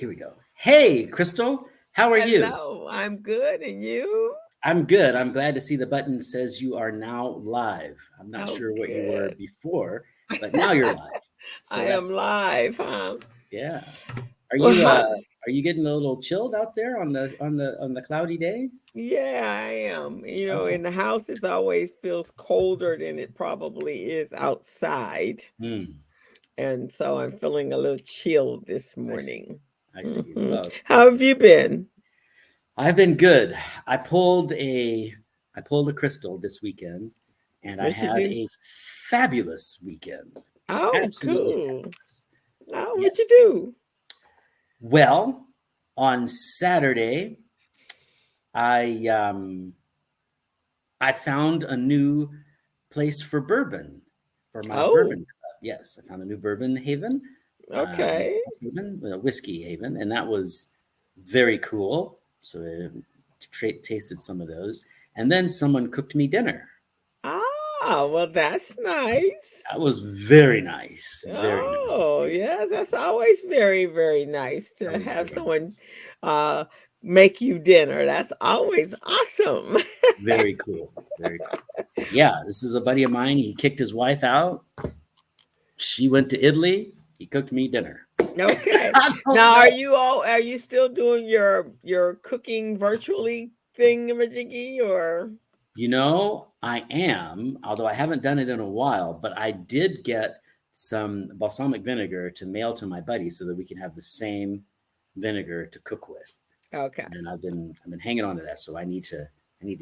Here we go. Hey, Crystal, how are you? Hello, I'm good, and you? I'm good. I'm glad to see the button says you are now live. I'm not Oh, sure what you were good. before, but now you're live. So I am that's live, huh? yeah. Are Well, you are you getting a little chilled out there on the cloudy day? yeah, I am. In Oh. the house, it always feels colder than it probably is outside, Hmm. and so I'm feeling a little chilled this I see. morning. I see. Well, How have you been? I've been good. I pulled a crystal this weekend and I What you had do? a fabulous weekend. Oh, Absolutely cool. fabulous. Oh, what you Yes. do? Well, on Saturday, I I found a new place for bourbon for my bourbon Oh, club. Yes, I found a new bourbon haven, in okay. South Haven, a whiskey haven, and that was very cool. So I tasted some of those, and then someone cooked me dinner. Ah, well, that's nice. That was very nice, very Oh, nice. yeah, that's always very, very nice That to was have very someone nice. uh make you dinner. That's always awesome. Very cool. Very cool. Yeah, this is a buddy of mine. He kicked his wife out. She went to Italy. He cooked me dinner. Okay. I don't Now, know. are you still doing your cooking virtually thingamajiggy or I am, although I haven't done it in a while, but I did get some balsamic vinegar to mail to my buddy so that we can have the same vinegar to cook with. okay. And I've been hanging on to that, so I need to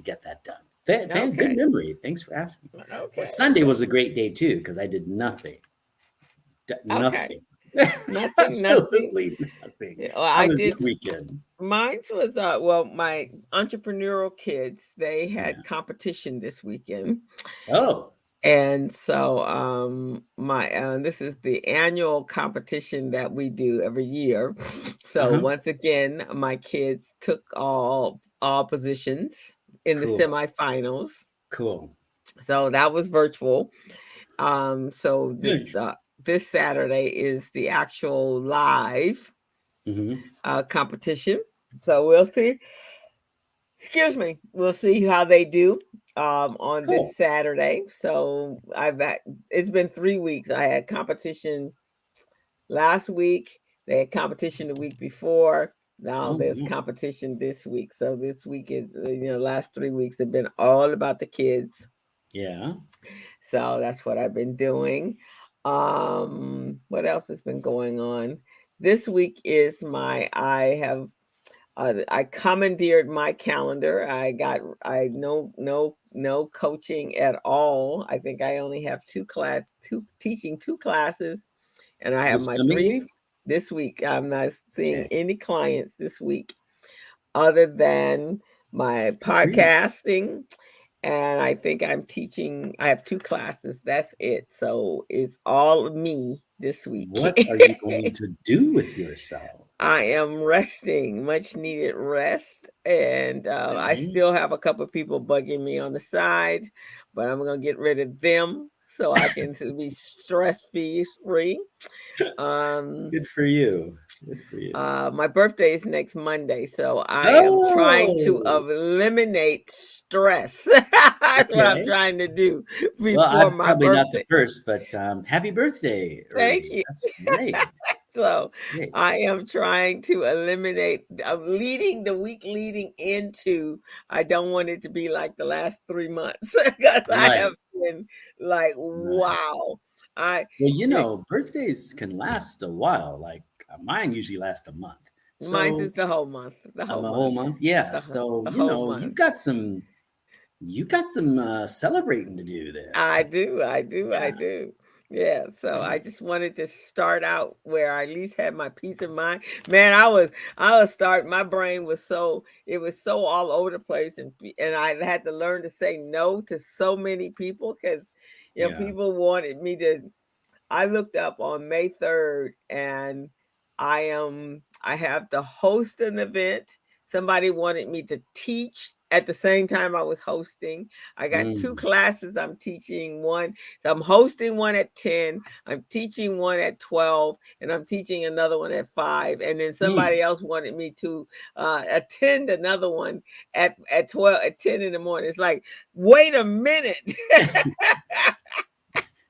get that done. Good Okay. memory. Thanks for asking. Okay. Sunday Okay. was a great day too because I did nothing. Okay. Nothing. Nothing. Absolutely nothing. Yeah, well, How I was your did. weekend? Mine was well, my entrepreneurial kids, they Yeah. had competition this weekend. Oh. And so my this is the annual competition that we do every year. So Uh-huh. once again, my kids took all positions in the Cool. semifinals. Cool. So that was virtual. So Nice. this Saturday is the actual live Hmm. competition. So we'll see. Excuse me. We'll see how they do on Cool. this Saturday. So it's been 3 weeks. I had competition last week. They had competition the week before. Now Oh, there's wow. competition this week. So this week is last 3 weeks have been all about the kids. Yeah. So that's what I've been doing. What else has been going on? This week is I commandeered my calendar. I no coaching at all. I think I only have two teaching two classes, and I have This my coming three week? this week. I'm not seeing Okay. any clients this week other than my Good for you. podcasting, and I think I'm teaching. I have two classes. That's it. So it's all me this week. What are you going to do with yourself? I am resting, much needed rest, and I Okay. still have a couple of people bugging me on the side, but I'm gonna get rid of them so I can be stress free. Um, Good for you. Good for you. my birthday is next Monday, so I am trying to Oh, eliminate stress. That's what I'm okay. trying to do Well, before I'm my probably not the birthday. first, but happy birthday Thank early. you. That's great. So That's great. I am trying to eliminate. I'm leading the week leading into. I don't want it to be like the last 3 months because I have Right. been like, Right. wow. I Well, it, birthdays can last a while. Like mine usually last a month. Mine's So is the whole month. The whole a whole month. month. Yeah. The, whole- So the whole month. you've got some celebrating to do there. I do. I do. I Yeah. do. Yeah, so Yeah. I just wanted to start out where I at least had my peace of mind. Man, I was start my brain was so it was so all over the place and I had to learn to say no to so many people cuz Yeah. people wanted me to I looked up on May 3rd and I have to host an event. Somebody wanted me to teach at the same time I was hosting. I got 2 Mm. classes I'm teaching one. So I'm hosting one at 10, I'm teaching one at 12, and I'm teaching another one at 5. And then Mm. somebody else wanted me to attend another one at 12 at 10 in the morning. It's like, wait a minute.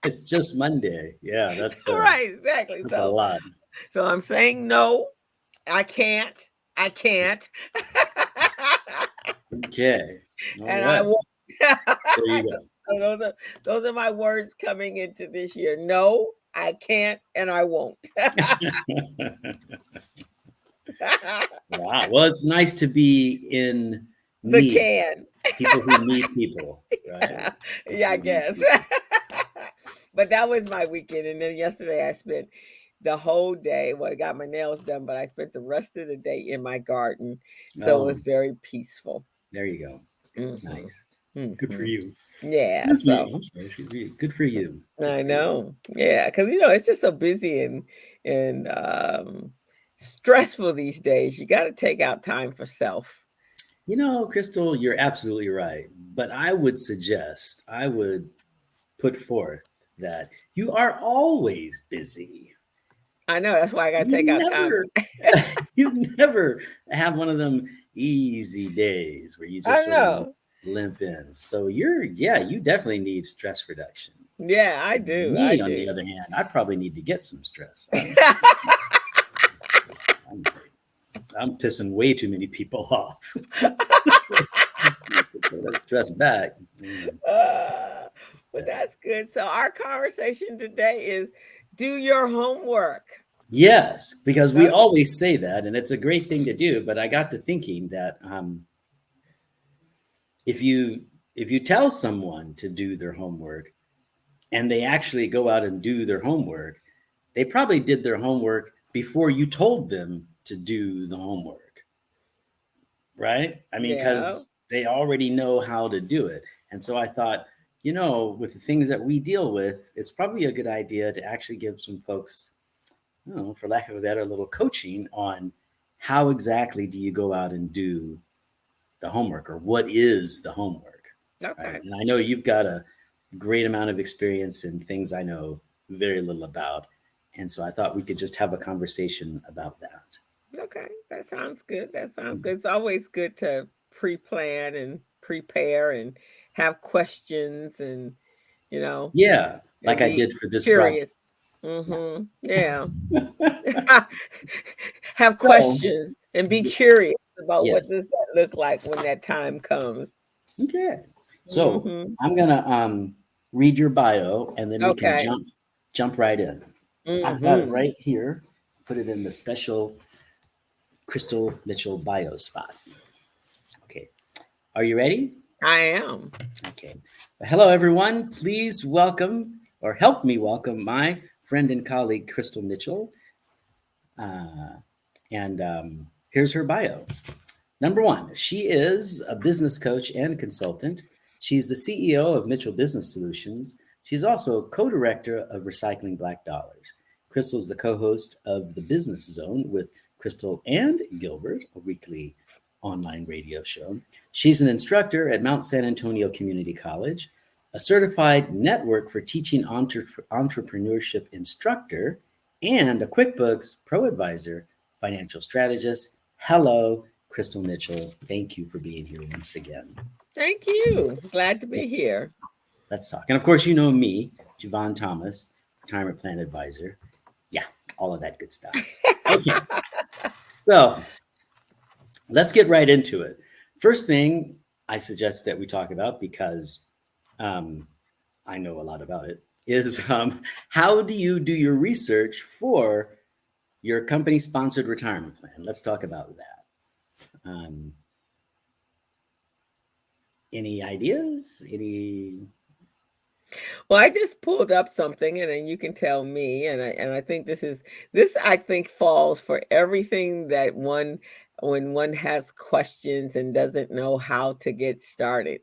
It's just Monday. Yeah, that's Right, exactly. a lot. So I'm saying no, I can't. I can't. Okay. All And I right. won't. There you go. So those are my words coming into this year. No, I can't, and I won't. Wow. Well, it's nice to be in The need. can. People who need people, right? Yeah, I Who need guess. people. But that was my weekend. And then yesterday I spent the whole day. Well, I got my nails done, but I spent the rest of the day in my garden. So it Oh, was very peaceful. there you go. Mhm, Nice. Good for mhm. you. Yeah. Good for So you. I'm sorry. Good for you. Good for you. Good I for you. know. Yeah, because it's just so busy and stressful these days. You got to take out time for self. Crystal, you're absolutely right. But I would put forth that you are always busy. I know. That's why I got to take You out time. never, you never have one of them easy days where you just I sort of know. limp in. So you definitely need stress reduction. Yeah, I do. I Me, on the do. other hand, I probably need to get some stress. I'm, I'm pissing way too many people off. Put that stress back. Mm. But that's good. So our conversation today is do your homework. Yes, because we Okay. always say that, and it's a great thing to do. But I got to thinking that if you tell someone to do their homework and they actually go out and do their homework, they probably did their homework before you told them to do the homework, right? I mean, Yeah. because they already know how to do it. And so I thought, with the things that we deal with, it's probably a good idea to actually give some folks, for lack of a better, little coaching on how exactly do you go out and do the homework, or what is the homework, right? Okay. And I know you've got a great amount of experience in things I know very little about. And so I thought we could just have a conversation about that. Okay. That sounds good. That sounds good. It's always good to pre-plan and prepare and have questions you know, Yeah, like and I be did for this curious. broadcast. Yeah. Have So, questions and be y- curious about what yes. does that look like when that time comes. Okay. So Hmm. I'm gonna read your bio, and then we can Okay. jump right in. I've got it Hmm. right here. Put it in the special Crystal Mitchell bio spot. Okay. Are you ready? I am. Okay. Hello, everyone. Please welcome, or help me welcome, my friend and colleague, Crystal Mitchell. And here's her bio. Number one, she is a business coach and consultant. She's the CEO of Mitchell Business Solutions. She's also co-director of Recycling Black Dollars. Crystal's the co-host of The Business Zone with Crystal and Gilbert, a weekly online radio show. She's an instructor at Mount San Antonio Community College, a certified network for teaching entrepreneurship instructor, and a QuickBooks Pro Advisor financial strategist. Hello, Crystal Mitchell. Thank you for being here once again. Thank you. Glad to be Let's, here. let's talk. And of course, you know me, Javon Thomas, retirement plan advisor. Yeah, all of that good stuff. Okay, so let's get right into it. First thing I suggest that we talk about, because I know a lot about it, is how do you do your research for your company sponsored retirement plan? Let's talk about that. Any ideas? Well, I just pulled up something, and then you can tell me. And I think this I think falls for everything that when one has questions and doesn't know how to get started.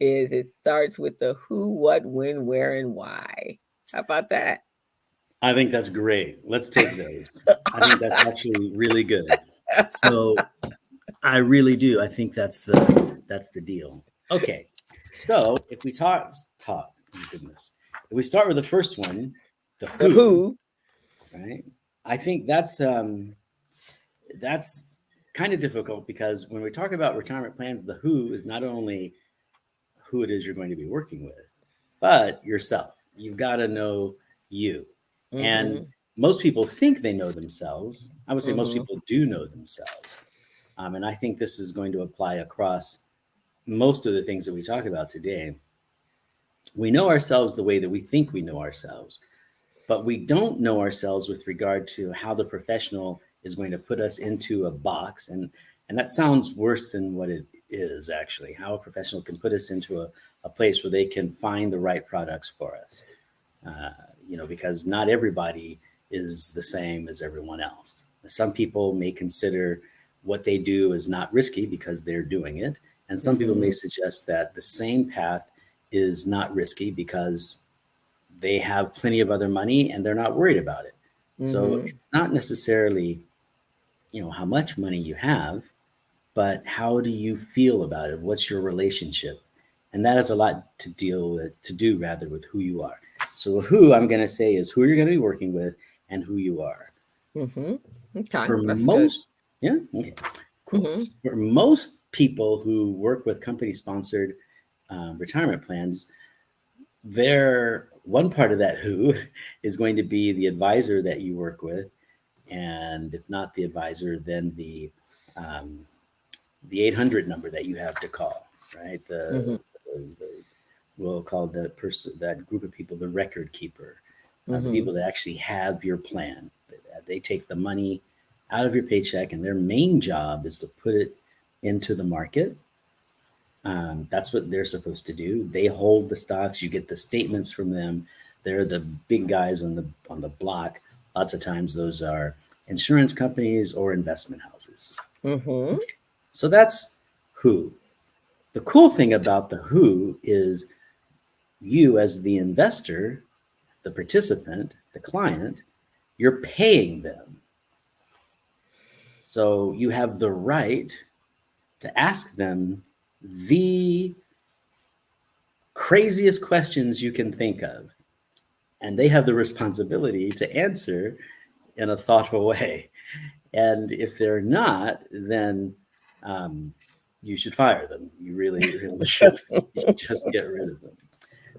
Is it starts with the who, what, when, where, and why. How about that? I think that's great. Let's take those. I think that's actually really good. So I really do. I think that's the deal. Okay, so if we talk, oh goodness, if we start with the first one, the The who, who. right? I think that's kind of difficult because when we talk about retirement plans, the who is not only who it is you're going to be working with, but yourself. You've got to know you. And Mm-hmm. most people think they know themselves. I would say most Mm-hmm. people do know themselves. And I think this is going to apply across most of the things that we talk about today. We know ourselves the way that we think we know ourselves, but we don't know ourselves with regard to how the professional is going to put us into a box. And that sounds worse than what it is, actually, how a professional can put us into a place where they can find the right products for us. uh, because not everybody is the same as everyone else. Some people may consider what they do is not risky because they're doing it. And some people may Mm-hmm. suggest that the same path is not risky because they have plenty of other money and they're not worried about it. So Mm-hmm. it's not necessarily, how much money you have, but how do you feel about it? What's your relationship? And that has a lot to do rather with who you are. So who I'm going to say is who you're going to be working with and who you are. Mm-hmm. Okay, For that's good. most, yeah, okay, cool. Mm-hmm. For most people who work with company sponsored retirement plans, their one part of that who is going to be the advisor that you work with, and if not the advisor, then um, the 800 number that you have to call, right? Mm-hmm. We'll call that group of people the record keeper, the Mm-hmm. people that actually have your plan. They take the money out of your paycheck, and their main job is to put it into the market. That's what they're supposed to do. They hold the stocks. You get the statements from them. They're the big guys on the block. Lots of times, those are insurance companies or investment houses. Mm-hmm. So that's who. The cool thing about the who is you, as the investor, the participant, the client, you're paying them. So you have the right to ask them the craziest questions you can think of. And they have the responsibility to answer in a thoughtful way. And if they're not, then um, you should fire them. You really, really should. You should just get rid of them.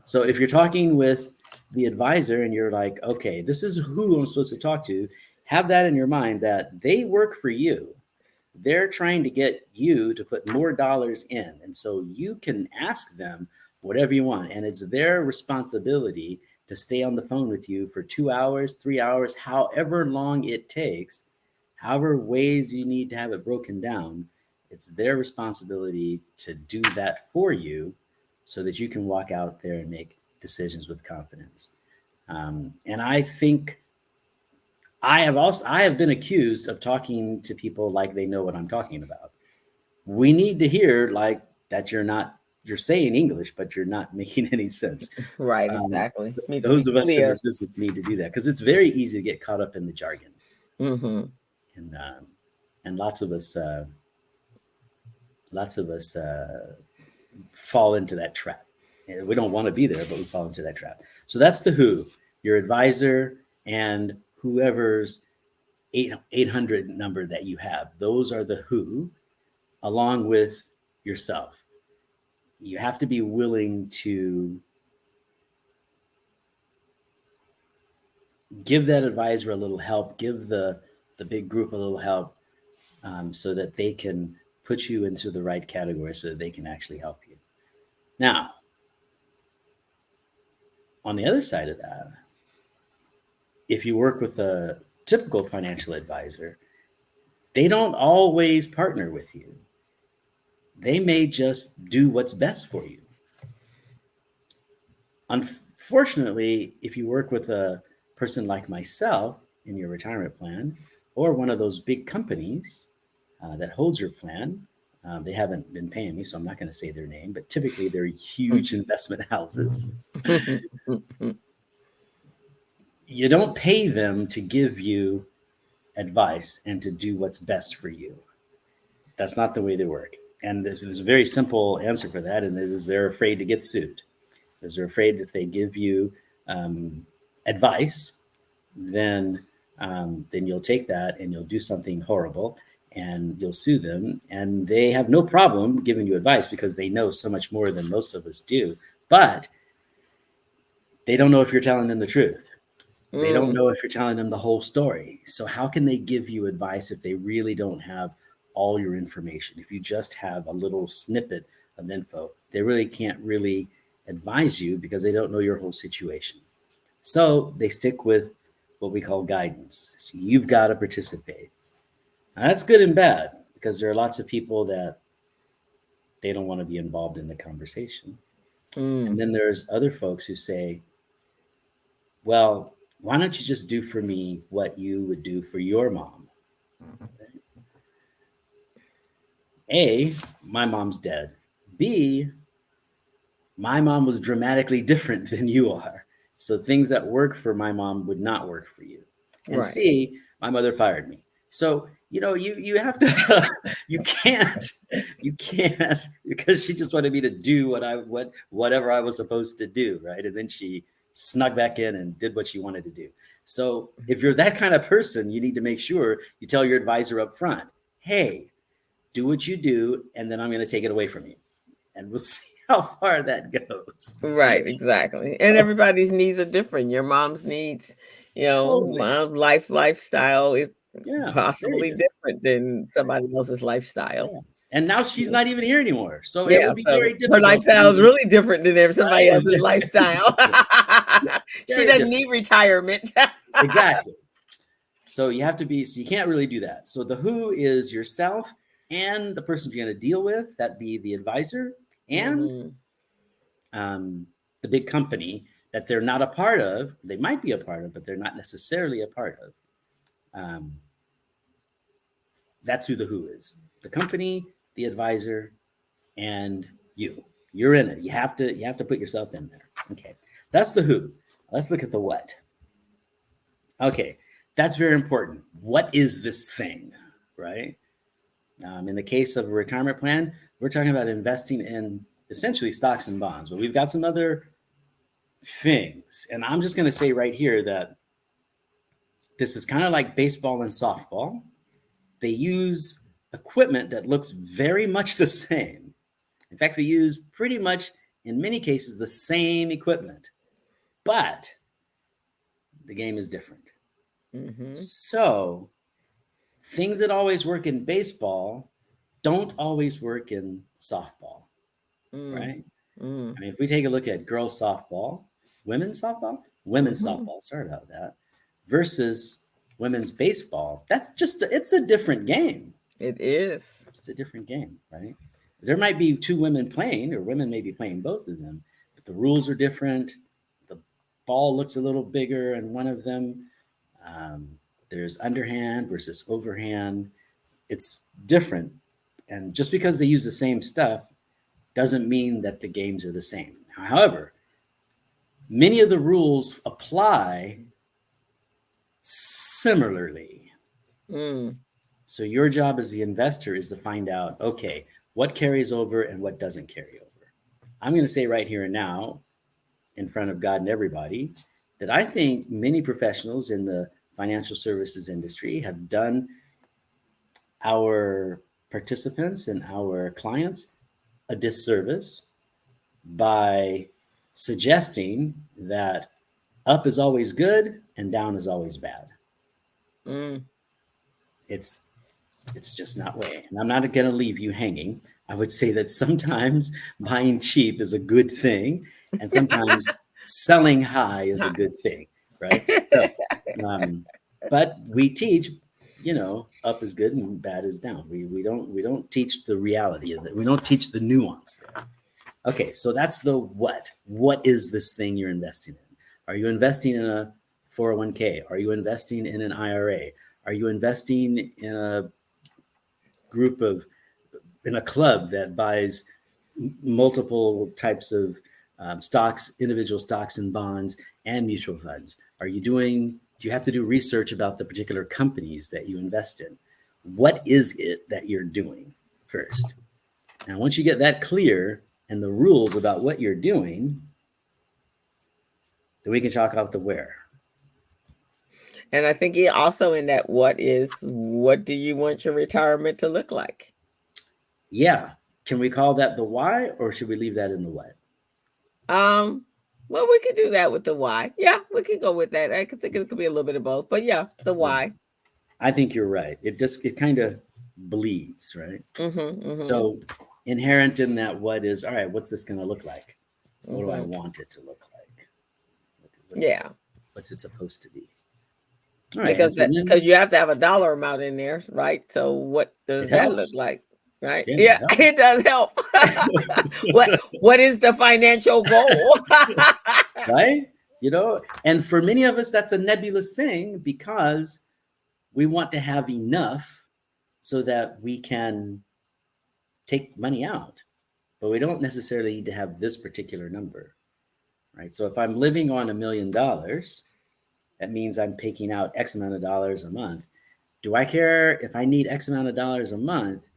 So if you're talking with the advisor and you're like, okay, this is who I'm supposed to talk to, have that in your mind that they work for you. They're trying to get you to put more dollars in. And so you can ask them whatever you want. And it's their responsibility to stay on the phone with you for 2 hours, 3 hours, however long it takes, however ways you need to have it broken down. It's their responsibility to do that for you so that you can walk out there and make decisions with confidence. And I think I have been accused of talking to people like they know what I'm talking about. We need to hear like that you're saying English, but you're not making any sense. Right, Um, exactly. Need to be those of us in clear. this business need to do that because it's very easy to get caught up in the jargon, Mm-hmm. and lots of us fall into that trap. And we don't want to be there, but we fall into that trap. So that's the who, your advisor, and whoever's 800 number that you have. Those are the who, along with yourself. You have to be willing to give that advisor a little help, give the big group a little help, so that they can put you into the right category so that they can actually help you. Now, on the other side of that, if you work with a typical financial advisor, they don't always partner with you. They may just do what's best for you. Unfortunately, if you work with a person like myself in your retirement plan or one of those big companies that holds your plan, they haven't been paying me, so I'm not going to say their name, but typically they're huge investment houses. You don't pay them to give you advice and to do what's best for you. That's not the way they work. And there's a very simple answer for that, and is they're afraid to get sued. Because they're afraid that if they give you advice, then you'll take that and you'll do something horrible and you'll sue them. And they have no problem giving you advice because they know so much more than most of us do. But they don't know if you're telling them the truth. They don't know if you're telling them the whole story. So how can they give you advice if they really don't have all your information? If you just have a little snippet of info, they really can't really advise you because they don't know your whole situation. So they stick with what we call guidance. So you've got to participate. Now, that's good and bad because there are lots of people that they don't want to be involved in the conversation. And then there's other folks who say, well, why don't you just do for me what you would do for your mom? A, my mom's dead. B, my mom was dramatically different than you are. So things that work for my mom would not work for you. And Right. C, my mother fired me. So, you have to, you can't, because she just wanted me to do whatever I was supposed to do, right? And then she snuck back in and did what she wanted to do. So if you're that kind of person, you need to make sure you tell your advisor up front, hey, do what you do, and then I'm going to take it away from you. And we'll see how far that goes. Right, exactly. And everybody's needs are different. Your mom's needs, Totally. mom's lifestyle is Yeah, possibly very different than somebody else's lifestyle. Yeah. And now she's not even here anymore. So it Yeah, would be so very her difficult. lifestyle is really different than somebody Right. else's lifestyle. She Very doesn't different. need retirement. Exactly. So you can't really do that. So the who is yourself and the person you're going to deal with, that'd be the advisor, and the big company that they're not a part of. They might be a part of, but they're not necessarily a part of. That's who the who is. The company, the advisor, and you. You're in it. You have to put yourself in there. Okay. That's the who. Let's look at the what. Okay. That's very important. What is this thing, right? In the case of a retirement plan, we're talking about investing in essentially stocks and bonds, but we've got some other things. And I'm just going to say right here that this is kind of like baseball and softball. They use equipment that looks very much the same. In fact, they use pretty much, in many cases, the same equipment, but the game is different. So things that always work in baseball don't always work in softball, right? I mean, if we take a look at girls softball, women's softball, sorry about that, versus women's baseball, it's a different game. It is. It's a different game, right? There might be two women playing, or women may be playing both of them, but the rules are different. The ball looks a little bigger in one of them. There's underhand versus overhand. It's different. And just because they use the same stuff doesn't mean that the games are the same. However, many of the rules apply similarly. So your job as the investor is to find out, okay, what carries over and what doesn't carry over. I'm going to say right here and now, in front of God and everybody, that I think many professionals in the financial services industry have done our participants and our clients a disservice by suggesting that up is always good and down is always bad. It's just not way. And I'm not going to leave you hanging. I would say that sometimes buying cheap is a good thing, and sometimes selling high is a good thing, right? So, but we teach, up is good and bad is down. We don't teach the reality of it. We don't teach the nuance there. Okay, so that's the what. What is this thing you're investing in? Are you investing in a 401k? Are you investing in an IRA? Are you investing in a club that buys multiple types of stocks, individual stocks and bonds and mutual funds? Do you have to do research about the particular companies that you invest in? What is it that you're doing? first. And once you get that clear and the rules about what you're doing, then we can chalk off the where. And I think he also in that what do you want your retirement to look like? Yeah. Can we call that the why, or should we leave that in the what? Well, we could do that with the why. Yeah, we could go with that. I could think it could be a little bit of both, but yeah, the why. I think you're right. It kind of bleeds, right? Mm-hmm. So inherent in that what is, all right, what's this going to look like? What do I Mm-hmm. want it to look like? Yeah. What's it supposed to be? All right. Because And so because then you have to have a dollar amount in there, right? So what does it that look helps. like? Right? Yeah, Yeah, it helps. it does help. What is the financial goal? Right? You know, and for many of us, that's a nebulous thing because we want to have enough so that we can take money out, but we don't necessarily need to have this particular number, right? So if I'm living on $1 million, that means I'm taking out X amount of dollars a month. Do I care if I need X amount of dollars a month?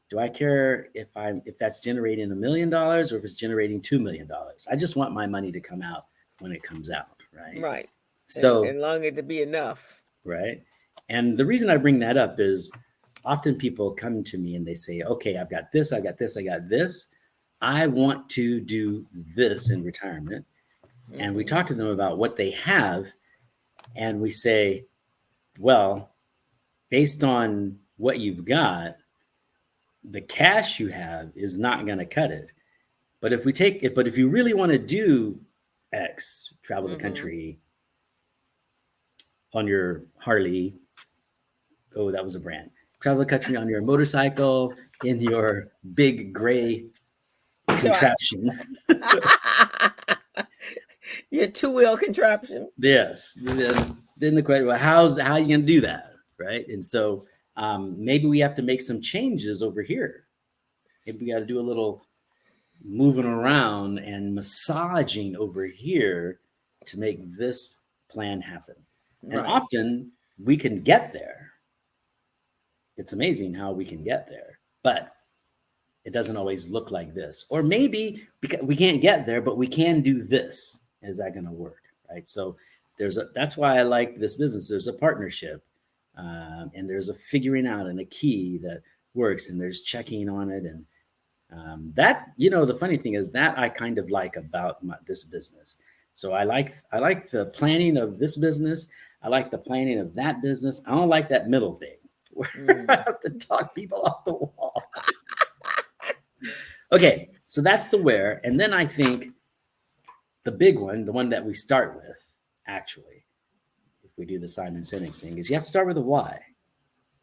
Do I care if that's generating $1 million or if it's generating $2 million? I just want my money to come out when it comes out, right? Right. So, and long as it be enough. right. And the reason I bring that up is often people come to me and they say, okay, I've got this, I got this, I got this. I want to do this in retirement. And we talk to them about what they have. And we say, well, based on what you've got, the cash you have is not going to cut it. But if you really want to do X, travel the country on your Harley, oh, that was a brand. Travel the country on your motorcycle in your big gray contraption. Your two-wheel contraption. Yes. Then the question, well, how are you going to do that, right? And so maybe we have to make some changes over here. Maybe we got to do a little moving around and massaging over here to make this plan happen. And often we can get there. It's amazing how we can get there, but it doesn't always look like this. Or maybe because we can't get there, but we can do this. Is that going to work? Right. So that's why I like this business. There's a partnership and there's a figuring out and a key that works, and there's checking on it. And that, the funny thing is that I kind of like about this business. So I like the planning of this business. I like the planning of that business. I don't like that middle thing where I have to talk people off the wall. Okay, so that's the where. And then I think the big one, the one that we start with, actually, if we do the Simon Sinek thing, is you have to start with the why.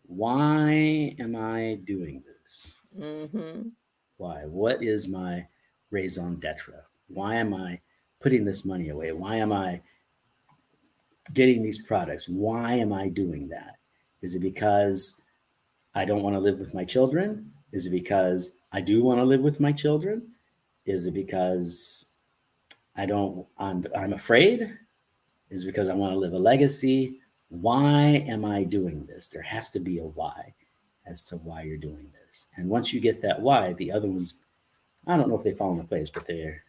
Why am I doing this? Mm-hmm. Why? What is my raison d'etre? Why am I putting this money away? Why am I getting these products? Why am I doing that? Is it because I don't want to live with my children? Is it because I do want to live with my children? Is it because I'm afraid? Is it because I want to live a legacy? Why am I doing this? There has to be a why as to why you're doing this. And once you get that why, the other ones, I don't know if they fall into place, but they're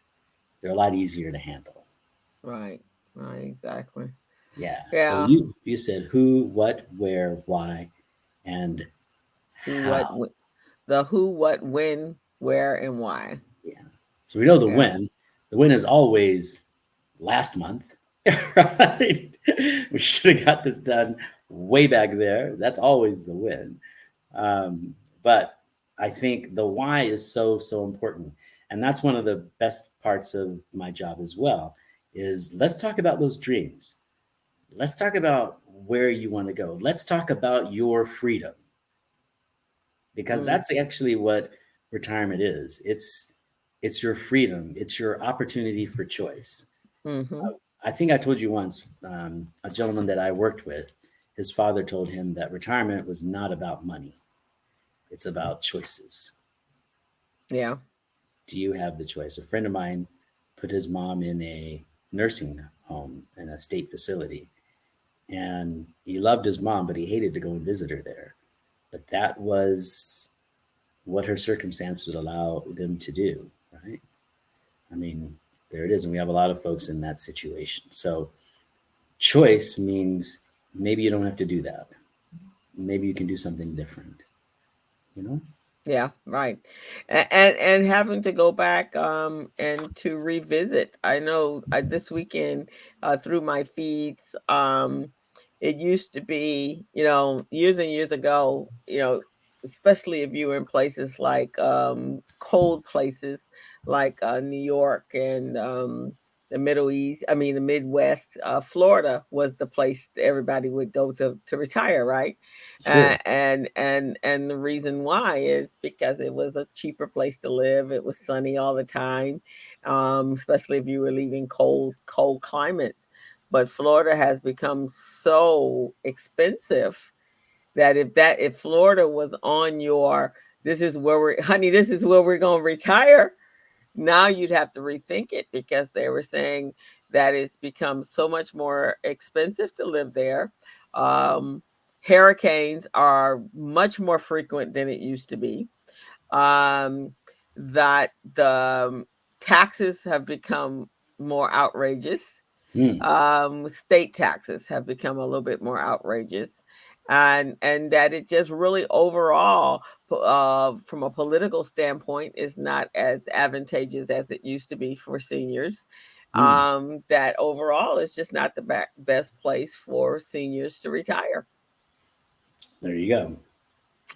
a lot easier to handle. Right, exactly. Yeah. So you said who, what, where, why, and how. The who, what, when, where, and why. Yeah. So we know the when. The when is always last month, right? We should have got this done way back there. That's always the when. But I think the why is so important. And that's one of the best parts of my job as well, is let's talk about those dreams. Let's talk about where you want to go. Let's talk about your freedom. Because that's actually what retirement is. It's your freedom. It's your opportunity for choice. Mm-hmm. I think I told you once, a gentleman that I worked with, his father told him that retirement was not about money. It's about choices. Yeah. Do you have the choice? A friend of mine put his mom in a nursing home in a state facility. And he loved his mom, but he hated to go and visit her there. But that was what her circumstance would allow them to do, right? I mean, there it is. And we have a lot of folks in that situation. So choice means maybe you don't have to do that. Maybe you can do something different, you know? Yeah, right. And having to go back and to revisit. I know this weekend through my feeds, it used to be, years and years ago, especially if you were in places like cold places like New York and the Middle East, I mean the Midwest, Florida was the place everybody would go to retire, right? Sure. And the reason why is because it was a cheaper place to live. It was sunny all the time, especially if you were leaving cold climates. But Florida has become so expensive that if Florida was on your this is where we're honey, this is where we're going to retire, now you'd have to rethink it because they were saying that it's become so much more expensive to live there. Um, Hurricanes are much more frequent than it used to be. Um, that the taxes have become more outrageous. Mm, State taxes have become a little bit more outrageous, and that it just really overall, from a political standpoint, is not as advantageous as it used to be for seniors. mm. That overall is just not the best place for seniors to retire. There you go.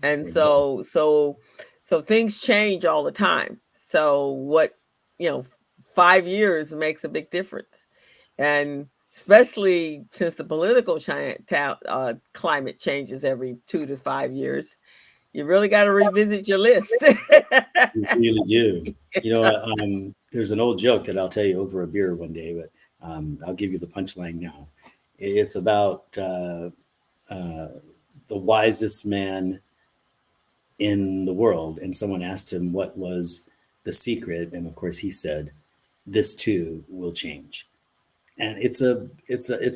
And There you go. so things change all the time. So what, you know, 5 years makes a big difference. And especially since the political climate changes every 2 to 5 years, you really got to revisit your list. You really do. There's an old joke that I'll tell you over a beer one day, but I'll give you the punchline now. It's about uh, the wisest man in the world, and someone asked him what was the secret, and of course he said, "This too will change." And it's a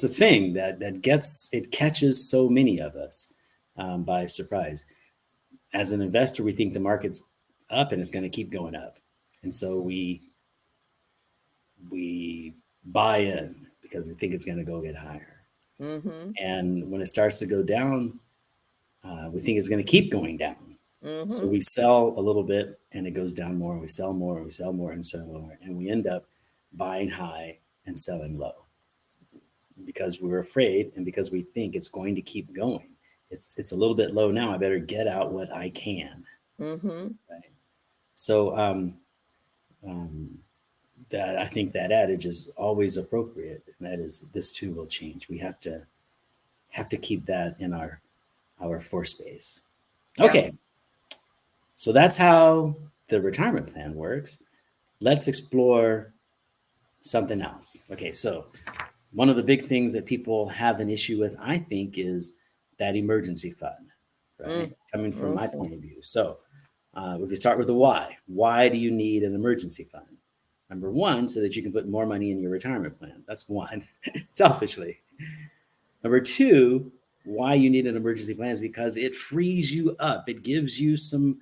thing that catches so many of us by surprise. As an investor, we think the market's up and it's going to keep going up, and so we buy in because we think it's going to go get higher. Mhm. And when it starts to go down, we think it's going to keep going down. So Mhm. we sell a little bit and it goes down more, and we sell more, and we sell more, and sell more, and we end up buying high and selling low because we're afraid and because we think it's going to keep going. It's a little bit low now. I better get out what I can. Mhm. Right. So um, that I think that adage is always appropriate, and that is this too will change. We have to keep that in our force space. Yeah. Okay, so that's how the retirement plan works. Let's explore something else. Okay, so one of the big things that people have an issue with, I think, is that emergency fund, right? Mm. Coming from my Mhm. point of view. So if we start with the why, why do you need an emergency fund? Number one, so that you can put more money in your retirement plan. That's one, selfishly. Number two, why you need an emergency plan is because it frees you up. It gives you some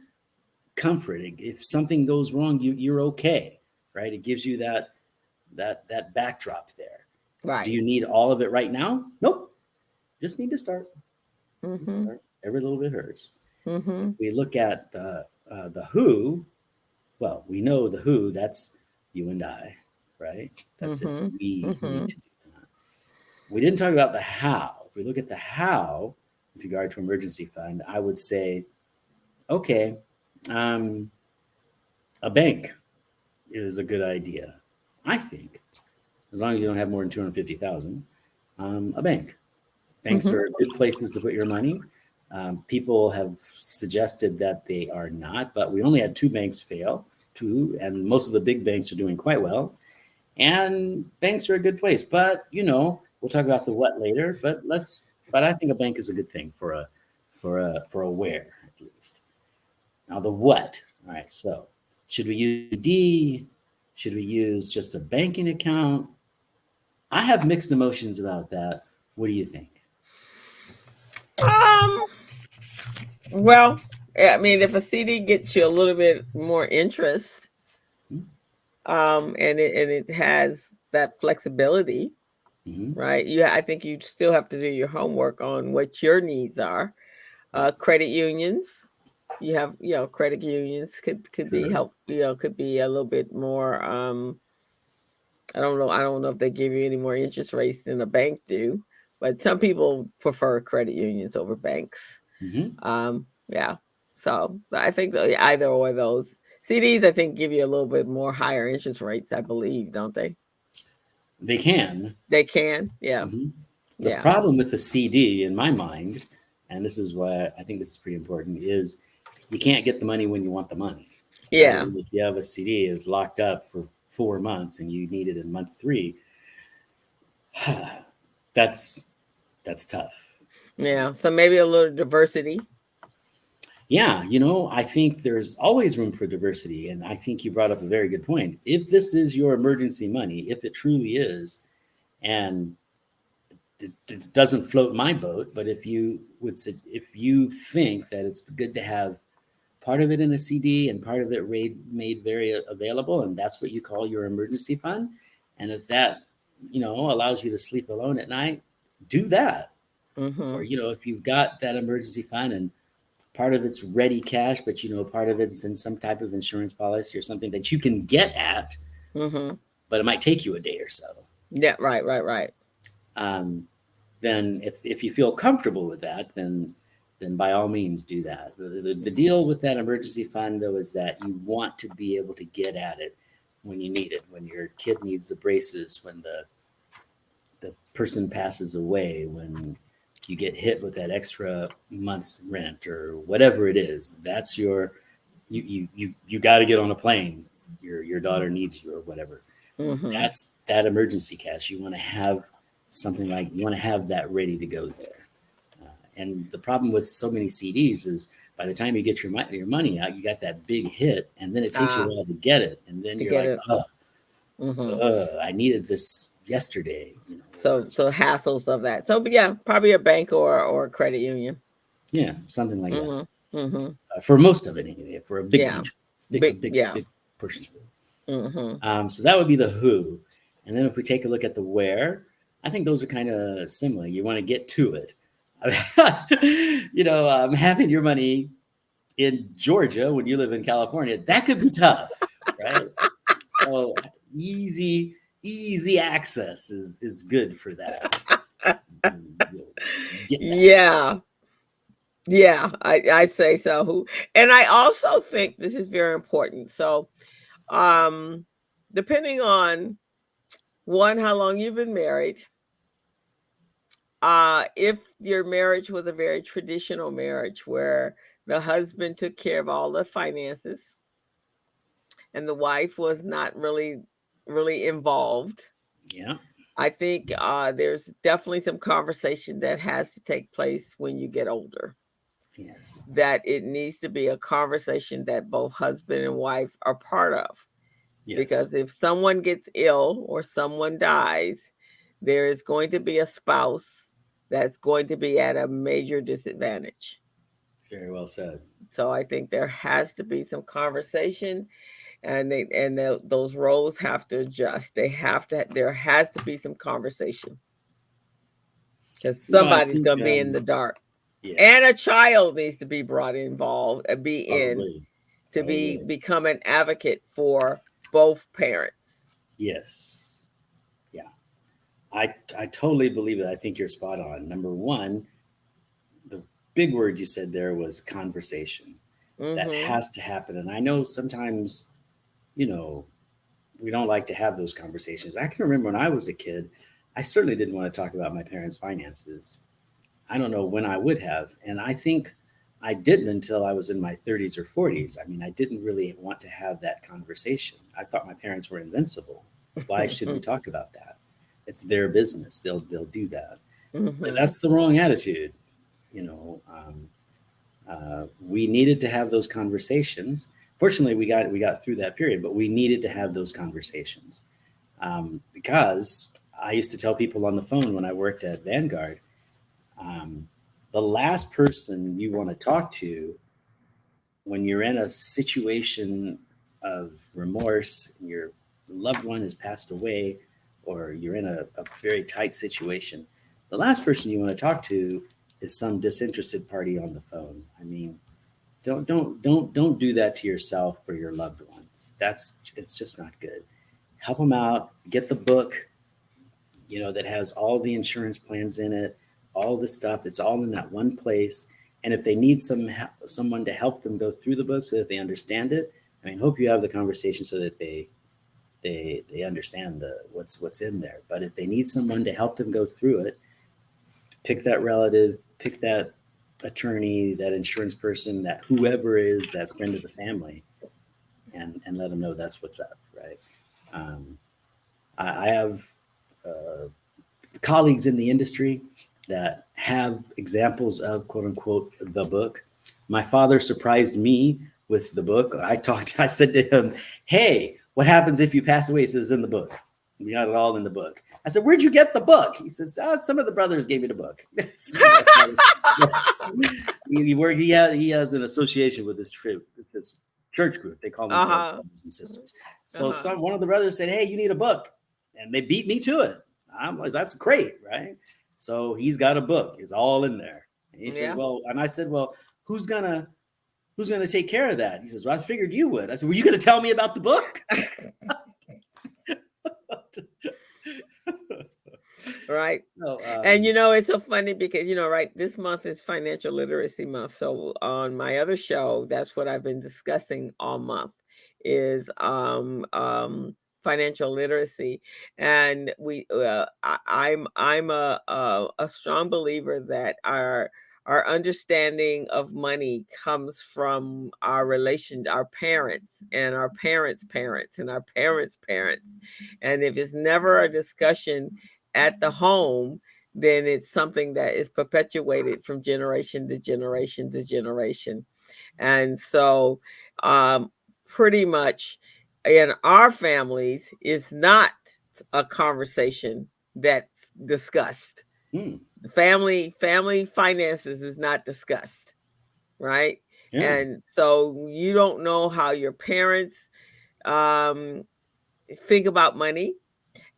comfort. If something goes wrong, you're okay, right? It gives you that backdrop there. Do Right. you need all of it right now? Nope. Just need to start. Just Mhm. start. Every little bit hurts. If Mhm. we look at the who, well, we know the who. That's you and I, right? That's it. Mhm. We need Mhm. to do that. We didn't talk about the how. If we look at the how with regard to emergency fund, I would say, okay, um, a bank is a good idea. I think, as long as you don't have more than 250,000, a bank. Banks Mhm. are good places to put your money. People have suggested that they are not, but we only had two banks fail, two, and most of the big banks are doing quite well. And banks are a good place, but we'll talk about the what later. But I think a bank is a good thing for a where at least. Now the what. All right. So should we use D? Should we use just a banking account? I have mixed emotions about that. What do you think? Um. Well, I mean, if a CD gets you a little bit more interest, and it has that flexibility, Mm-hmm. right? I think you still have to do your homework on what your needs are. Right. Credit unions, credit unions could be Sure. help, could be a little bit more. I don't know if they give you any more interest rates than a bank do, but some people prefer credit unions over banks. Mm-hmm. Yeah. So I think either or of those CDs, I think, give you a little bit more higher interest rates, I believe, don't they? They can. They can. Yeah. Mm-hmm. The Yeah. problem with the CD, in my mind, and this is why I think this is pretty important, is you can't get the money when you want the money. Yeah. I.e., if you have a CD is locked up for 4 months and you need it in month 3, that's tough. Yeah. So maybe a little diversity. Yeah, I think there's always room for diversity, and I think you brought up a very good point. If this is your emergency money, if it truly is, and it doesn't float my boat, but if you think that it's good to have part of it in a CD and part of it made very available, and that's what you call your emergency fund, and if that allows you to sleep alone at night, do that. Or Mm-hmm. if you've got that emergency fund and part of it's ready cash, but part of it's in some type of insurance policy or something that you can get at, Mm-hmm. but it might take you a day or so. Yeah. Right. Right. Right. Um, then if you feel comfortable with that, then by all means do that. The deal with that emergency fund though is that you want to be able to get at it when you need it, when your kid needs the braces, when the person passes away, when you get hit with that extra month's rent or whatever it is. That's you got to get on a plane. Your daughter needs you or whatever. Mm-hmm. That's that emergency cash. You want to have something like you want to have that ready to go there. And the problem with so many CDs is by the time you get your money out, you got that big hit, and then it takes you a Ah, while to get it, and then to you're get like, it. oh, Mm-hmm. I needed this yesterday, So or hassles of that. So but yeah, probably a bank or a credit union. yeah, something like that. Mm-hmm. Mm-hmm. For most of it, anyway, for a big Yeah. bunch, a Big. Yeah. big portion of it. Mm-hmm. So that would be the who. And then if we take a look at the where, I think those are kind of similar. You want to get to it. Having your money in Georgia when you live in California, that could be tough, right? So easy access is good for that. You'll get that. Yeah. Yeah, I'd say so. And I also think this is very important. So, um, depending on one, how long you've been married, if your marriage was a very traditional marriage where the husband took care of all the finances and the wife was not really involved, Yeah. I think there's definitely some conversation that has to take place when you get older. Yes. That it needs to be a conversation that both husband and wife are part of. Yes. Because if someone gets ill or someone dies, there is going to be a spouse that's going to be at a major disadvantage. Very well said. So I think there has to be some conversation, and those roles have to adjust. There has to be some conversation because I somebody's think going to be in the dark, and yes, a child needs to be brought involved, be in probably, to probably. become an advocate for both parents. Yes. Yeah. I totally believe it. I think you're spot on. Number one, the big word you said there was conversation. That Mhm. has to happen. And I know sometimes, you know, we don't like to have those conversations. I can remember when I was a kid, I certainly didn't want to talk about my parents' finances. I don't know when I would have. And I think I didn't until I was in my 30s or 40s. I mean, I didn't really want to have that conversation. I thought my parents were invincible. Why should we talk about that? It's their business. They'll do that. But Mhm. that's the wrong attitude. You know, we needed to have those conversations. Fortunately, we got through that period, but we needed to have those conversations because I used to tell people on the phone when I worked at Vanguard, um, the last person you want to talk to when you're in a situation of remorse, and your loved one has passed away, or you're in a very tight situation, the last person you want to talk to is some disinterested party on the phone. I mean, don't do that to yourself or your loved ones. It's just not good. Help them out. Get the book, that has all the insurance plans in it, all the stuff. It's all in that one place. And if they need someone to help them go through the book so that they understand it, I mean, hope you have the conversation so that they understand what's in there. But if they need someone to help them go through it, pick that relative, pick that attorney, that insurance person, that whoever is that friend of the family, and let them know that's what's up, right? I have colleagues in the industry that have examples of quote unquote the book. My father surprised me with the book. I said to him, "Hey, what happens if you pass away?" He says, "In the book. We got it all in the book." I said, "Where'd you get the book?" He says, "Some of the brothers gave me the book." He has an association with this church group. They call themselves brothers and sisters. So one of the brothers said, "Hey, you need a book," and they beat me to it. I'm like, "That's great, right?" So he's got a book. It's all in there. And he said, "Well," and I said, "Well, who's gonna take care of that?" He says, "Well, I figured you would." I said, "Were you gonna tell me about the book?" Right. So, and it's so funny because right, this month is financial literacy month. So on my other show, that's what I've been discussing all month is financial literacy. And I'm a strong believer that our understanding of money comes from our parents and our parents' parents and our parents' parents. And if it's never a discussion at the home, then it's something that is perpetuated from generation to generation to generation. And so pretty much in our families, it's not a conversation that's discussed. The family finances is not discussed, right? Yeah. And so you don't know how your parents think about money.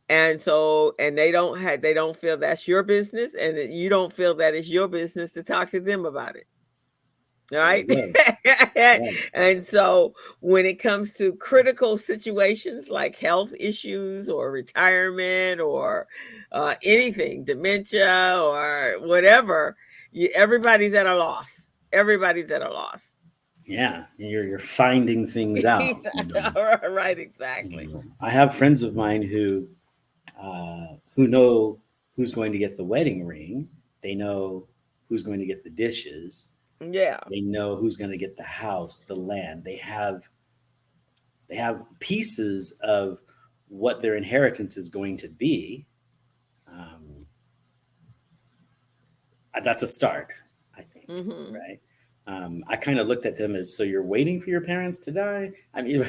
And so, and they don't feel that's your business, and you don't feel that it's your business to talk to them about it. Right. And so when it comes to critical situations like health issues or retirement or anything, dementia or whatever, everybody's at a loss. Everybody's at a loss. Yeah, you're finding things out. Right, exactly. I have friends of mine who know who's going to get the wedding ring. They know who's going to get the dishes. Yeah. They know who's going to get the house, the land. They have pieces of what their inheritance is going to be. That's a start, I think, right? I kind of looked at them as, so you're waiting for your parents to die? I mean,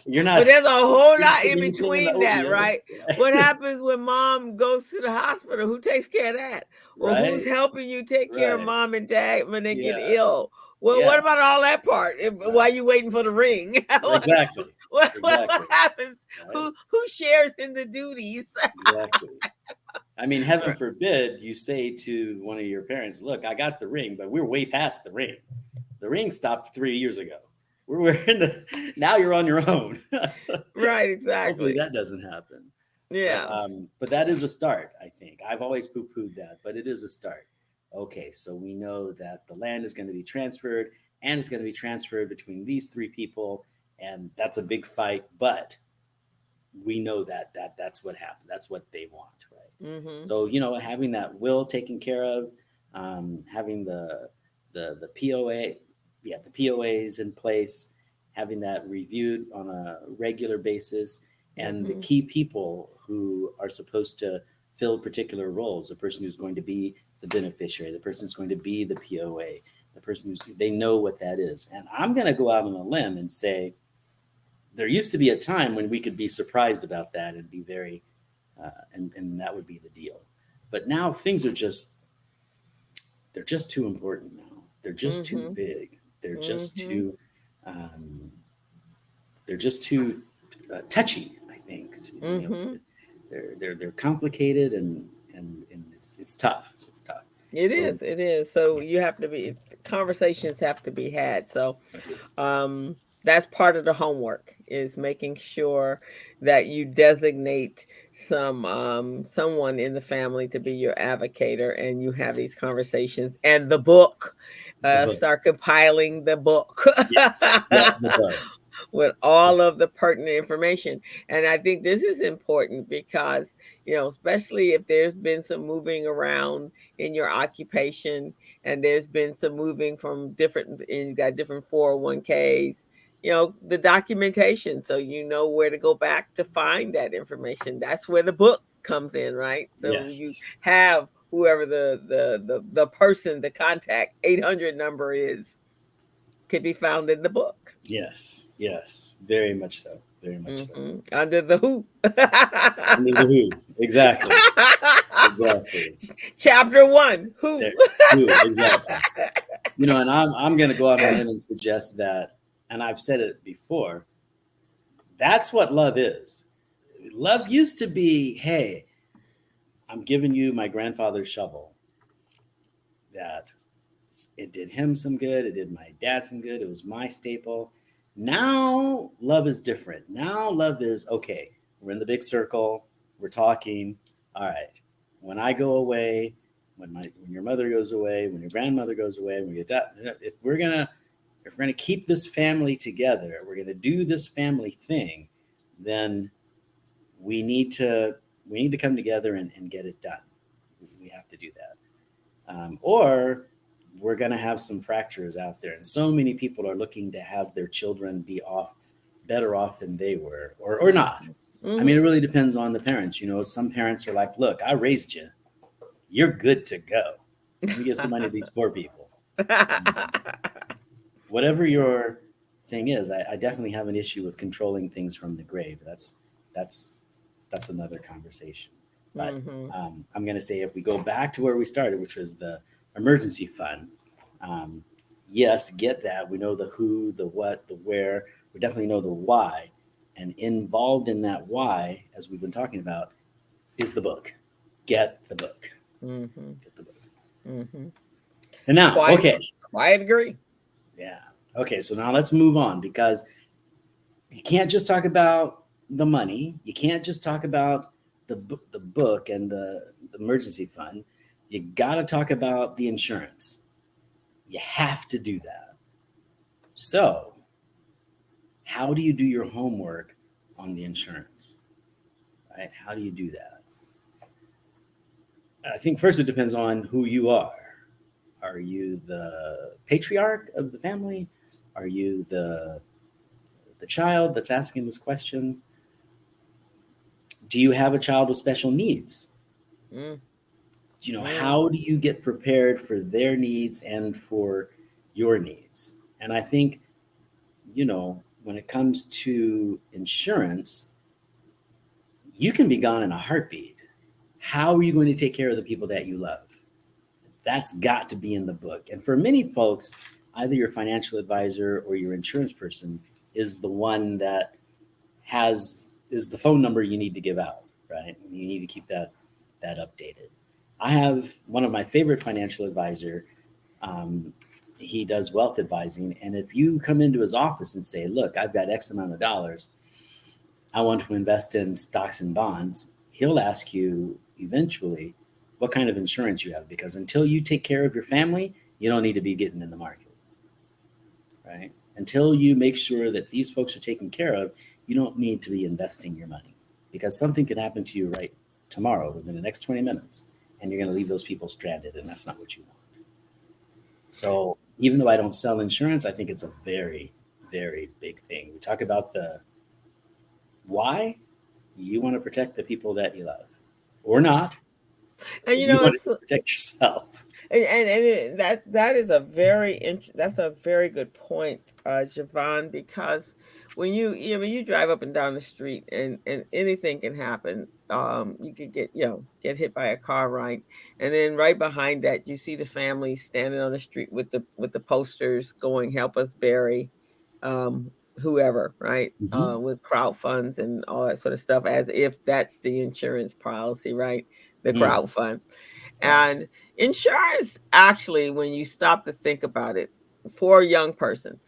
you're not. But there's a whole lot in between that, right? What happens when mom goes to the hospital? Who takes care of that? Or who's helping you take care of mom and dad when they get ill? Well, what about all that part? Why are you waiting for the ring? Exactly. What happens? Right. Who shares in the duties? Exactly. I mean, heaven forbid you say to one of your parents, "Look, I got the ring, but we're way past the ring. The ring stopped 3 years ago. We're in now you're on your own." Right, exactly. Hopefully that doesn't happen. Yeah. But that is a start, I think. I've always poo-pooed that, but it is a start. Okay, so we know that the land is going to be transferred, and it's going to be transferred between these three people, and that's a big fight, but we know that's what happened. That's what they want, right? So having that will taken care of, having the POA, the POAs in place, having that reviewed on a regular basis, and the key people who are supposed to fill particular roles, the person who's going to be the beneficiary, the person who's going to be the POA, the person they know what that is. And I'm going to go out on a limb and say, there used to be a time when we could be surprised about that and be very, and that would be the deal. But now things are they're just too important now. They're just too Mm-hmm. big. They're just Mm-hmm. too um, they're just too touchy. I think Mm-hmm. they're complicated and it's tough. It's tough. It So is. It is. So yeah, you have to be conversations have to be had. So right. um that's part of the homework is making sure that you designate someone in the family to be your advocator and you have these conversations and the book The book. start compiling the book Yes. Yeah, the book. with all of the pertinent information. And I think this is important because, especially if there's been some moving around in your occupation and there's been some moving from different, and you got different 401ks, the documentation. So you know where to go back to find that information. That's where the book comes in, right? So you Yes. have whoever the person, the contact 800 number is, can be found in the book. Yes. Yes. Very much so. Very much so. Under the who. Under the who. Exactly. Exactly. Chapter one, There. who. Who. Exactly. And I'm going to go out on a limb and suggest that, and I've said it before. That's what love is. Love used to be, hey, I'm giving you my grandfather's shovel. That it did him some good. It did my dad some good. It was my staple. Now love is different. Now love is okay. We're in the big circle. We're talking. All right. When I go away, when your mother goes away, when your grandmother goes away, when your dad, if we're gonna keep this family together, we're gonna do this family thing, then we need to come together and get it done. We have to do that, or we're going to have some fractures out there, and so many people are looking to have their children be better off than they were, or not. I mean, it Mhm. really depends on the parents. Some parents are like, "Look, I raised you. You're good to go. Let me give some money to these poor people." Whatever your thing is, I definitely have an issue with controlling things from the grave. That's that's another conversation. But Mhm. I'm going to say if we go back to where we started, which was the emergency fund, um, yes, get that. We know the who, the what, the where. We definitely know the why, and involved in that why, as we've been talking about, is the book. Get the book. Mhm. Get the book. Mhm. And now, Quite, okay, quite agree. yeah, okay. So now let's move on because you can't just talk about the money. You can't just talk about the book and the emergency fund. You got to talk about the insurance. You have to do that. So, how do you do your homework on the insurance? Right? How do you do that? I think first it depends on who you are. Are you the patriarch of the family? Are you the child that's asking this question? Do you have a child with special needs? Mm, How mm, do you get prepared for their needs and for your needs? And I think, when it comes to insurance, you can be gone in a heartbeat. How are you going to take care of the people that you love? That's got to be in the book. And for many folks, either your financial advisor or your insurance person is the one that is the phone number you need to give out, right? You need to keep that updated. I have one of my favorite financial advisor. Um, he does wealth advising, and if you come into his office and say, "Look, I've got X amount of dollars. I want to invest in stocks and bonds," he'll ask you eventually what kind of insurance you have, because until you take care of your family, you don't need to be getting in the market, right? Until you make sure that these folks are taken care of, you don't need to be investing your money, because something could happen to you right tomorrow within the next 20 minutes, and you're going to leave those people stranded, and that's not what you want. So even though I don't sell insurance, I think it's a very, very big thing. We talk about the why. You want to protect the people that you love, or not, and but you want it's to protect yourself. that is a very that's a very good point, Javon, because when you drive up and down the street, and anything can happen. You could get hit by a car, right? And then right behind that, you see the family standing on the street with the posters going, "Help us bury whoever," right? Hmm. With crowd funds and all that sort of stuff, as if that's the insurance policy, right? The Mm, crowd fund. right. And insurance, actually, when you stop to think about it, for a young person,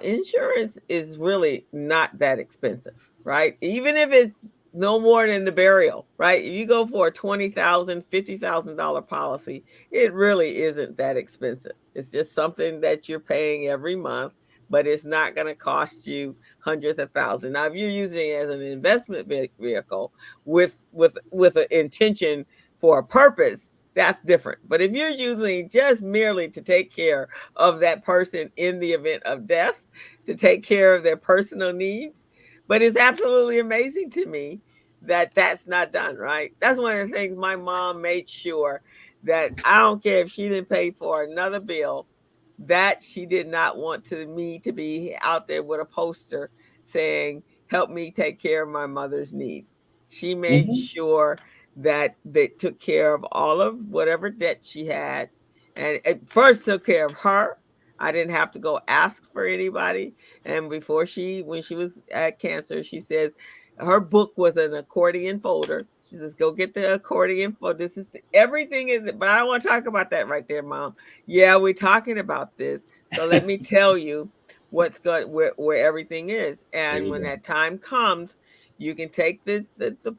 insurance is really not that expensive, right? Even if it's no more than the burial, right? If you go for a $20,000, $50,000 policy, it really isn't that expensive. It's just something that you're paying every month, but it's not going to cost you hundreds of thousands. Now, if you're using it as an investment vehicle with an intention for a purpose, that's different. But if you're using just merely to take care of that person in the event of death, to take care of their personal needs, but it's absolutely amazing to me that that's not done, right? That's one of the things my mom made sure, that I don't care if she didn't pay for another bill, that she did not want me to be out there with a poster saying, "Help me take care of my mother's needs." She made Hmm. sure that they took care of all of whatever debt she had, and it first took care of her. I didn't have to go ask for anybody. And when she was at cancer, she says her book was an accordion folder. She says, "Go get the accordion folder. This is everything is." But I don't want to talk about that right there, Mom. Yeah, we're talking about this. So let me tell you where everything is. There And you when go. that time comes, you can take the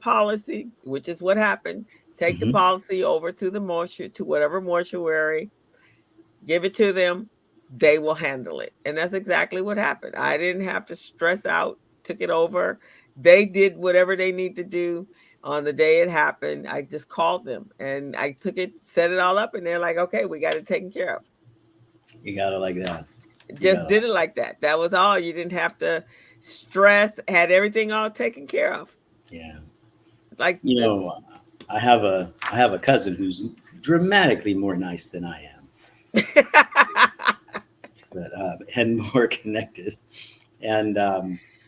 policy, which is what happened. Take the Hmm. policy over to the mortuary, to whatever mortuary, give it to them. They will handle it. And that's exactly what happened. I didn't have to stress out, took it over. They did whatever they need to do on the day it happened. I just called them and I took it, set it all up, and they're like, "Okay, we got it taken care of." You got it like that. You Just got it did like it like that. That was all. You didn't have to stress, had everything all taken care of. yeah. Like You know, I have a cousin who's dramatically more nice than I am, but and more connected. And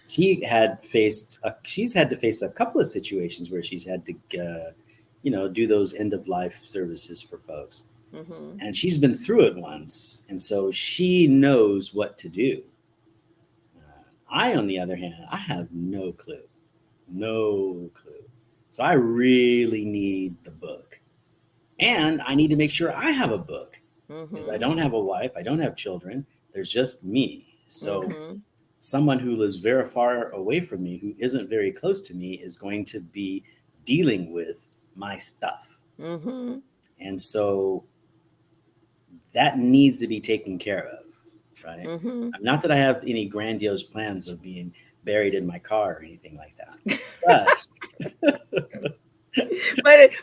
she's had to face a couple of situations where she's had to do those end of life services for folks, Mhm. and she's been through it once, and so she knows what to do. I, on the other hand, I have no clue, no clue. So I really need the book, and I need to make sure I have a book because I Mhm. don't have a wife, I don't have children. There's just me. So Mhm. someone who lives very far away from me, who isn't very close to me, is going to be dealing with my stuff. Mhm. And so that needs to be taken care of, right? Mhm. Not that I have any grandiose plans of being buried in my car or anything like that, but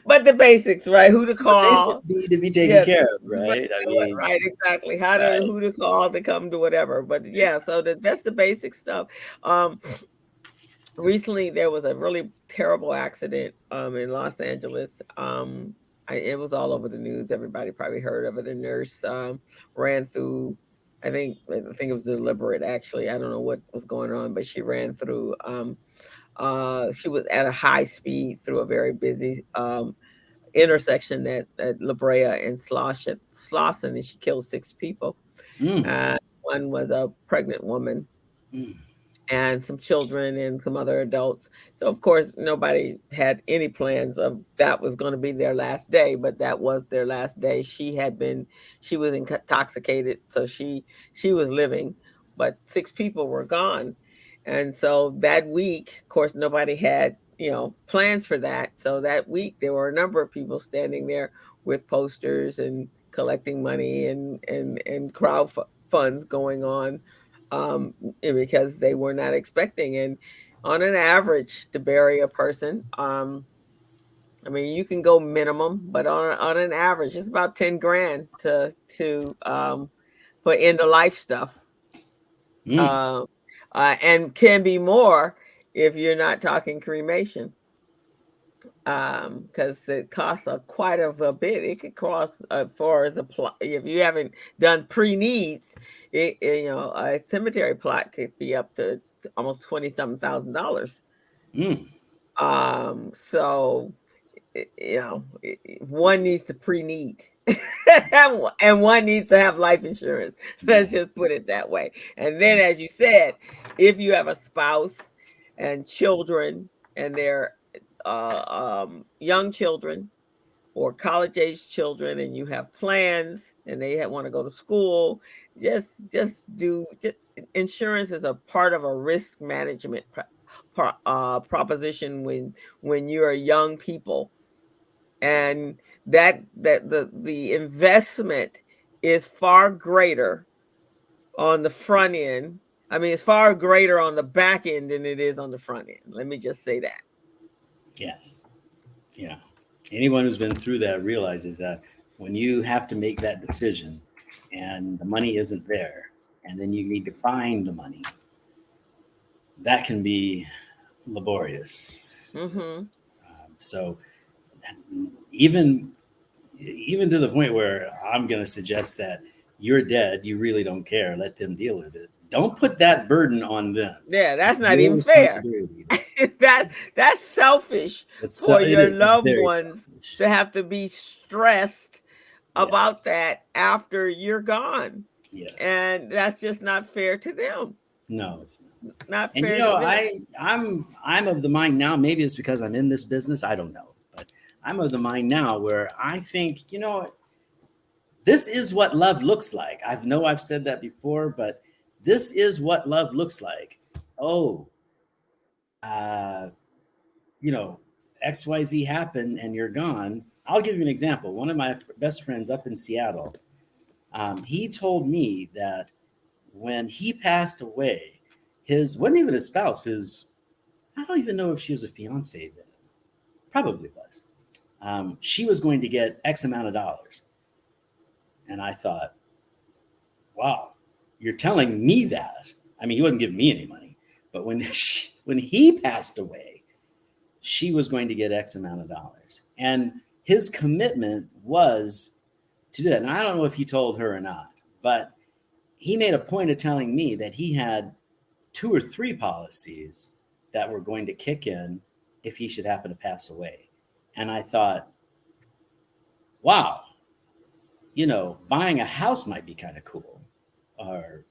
But the basics, right? Who to the basics call. need to be taken Yes. care of, But right? I what, mean, right, exactly. right. Who to call to come to whatever. But yeah, so that's the basic stuff. Um Recently there was a really terrible accident in Los Angeles. It was all over the news. Everybody probably heard of it. A nurse ran through. I think it was deliberate. Actually, I don't know what was going on, but she ran through. She was at a high speed through a very busy intersection at La Brea and Slauson, and she killed 6 people. Mm, Uh, One was a pregnant woman mm, and some children and some other adults. So of course nobody had any plans of that was going to be their last day, but that was their last day. She was intoxicated, so she was living, but 6 people were gone. And so that week, of course, nobody had, plans for that. So that week there were a number of people standing there with posters and collecting money and funds going on, because they were not expecting. And on an average, to bury a person, I mean, you can go minimum, but on an average, it's about 10 grand to for end of life stuff, mm. uh, and can be more if you're not talking cremation, because it costs quite of a bit. It could cost, far as a plot, if you haven't done pre needs, a cemetery plot could be up to almost 20 something thousand dollars. Mm. So one needs to pre-need and one needs to have life insurance. Let's just put it that way. And then, as you said, if you have a spouse and children and they're young children or college age children, and you have plans and they want to go to school, just insurance is a part of a risk management proposition when you're young people, and that the investment is far greater on the front end. I mean, it's far greater on the back end than it is on the front end. Let me just say that. Yes. Yeah. Anyone who's been through that realizes that when you have to make that decision and the money isn't there, and then you need to find the money, that can be laborious. Mm-hmm. So even to the point where I'm going to suggest that you're dead, you really don't care, let them deal with it. Don't put that burden on them. Yeah, that's not even fair. That's selfish for your loved ones to have to be stressed about that after you're gone. Yes. And that's just not fair to them. No, it's not fair. And I'm of the mind now, maybe it's because I'm in this business, I don't know, but I'm of the mind now where I think, this is what love looks like. I know I've said that before, but this is what love looks like. Oh, XYZ happened and you're gone. I'll give you an example. One of my best friends up in Seattle, he told me that when he passed away, wasn't even his spouse, I don't even know if she was a fiance then. Probably was. She was going to get X amount of dollars. And I thought, wow, you're telling me that. I mean, he wasn't giving me any money, but when he passed away, she was going to get X amount of dollars. And his commitment was to do that. And I don't know if he told her or not, but he made a point of telling me that he had 2 or 3 policies that were going to kick in if he should happen to pass away. And I thought, wow, buying a house might be kind of cool, or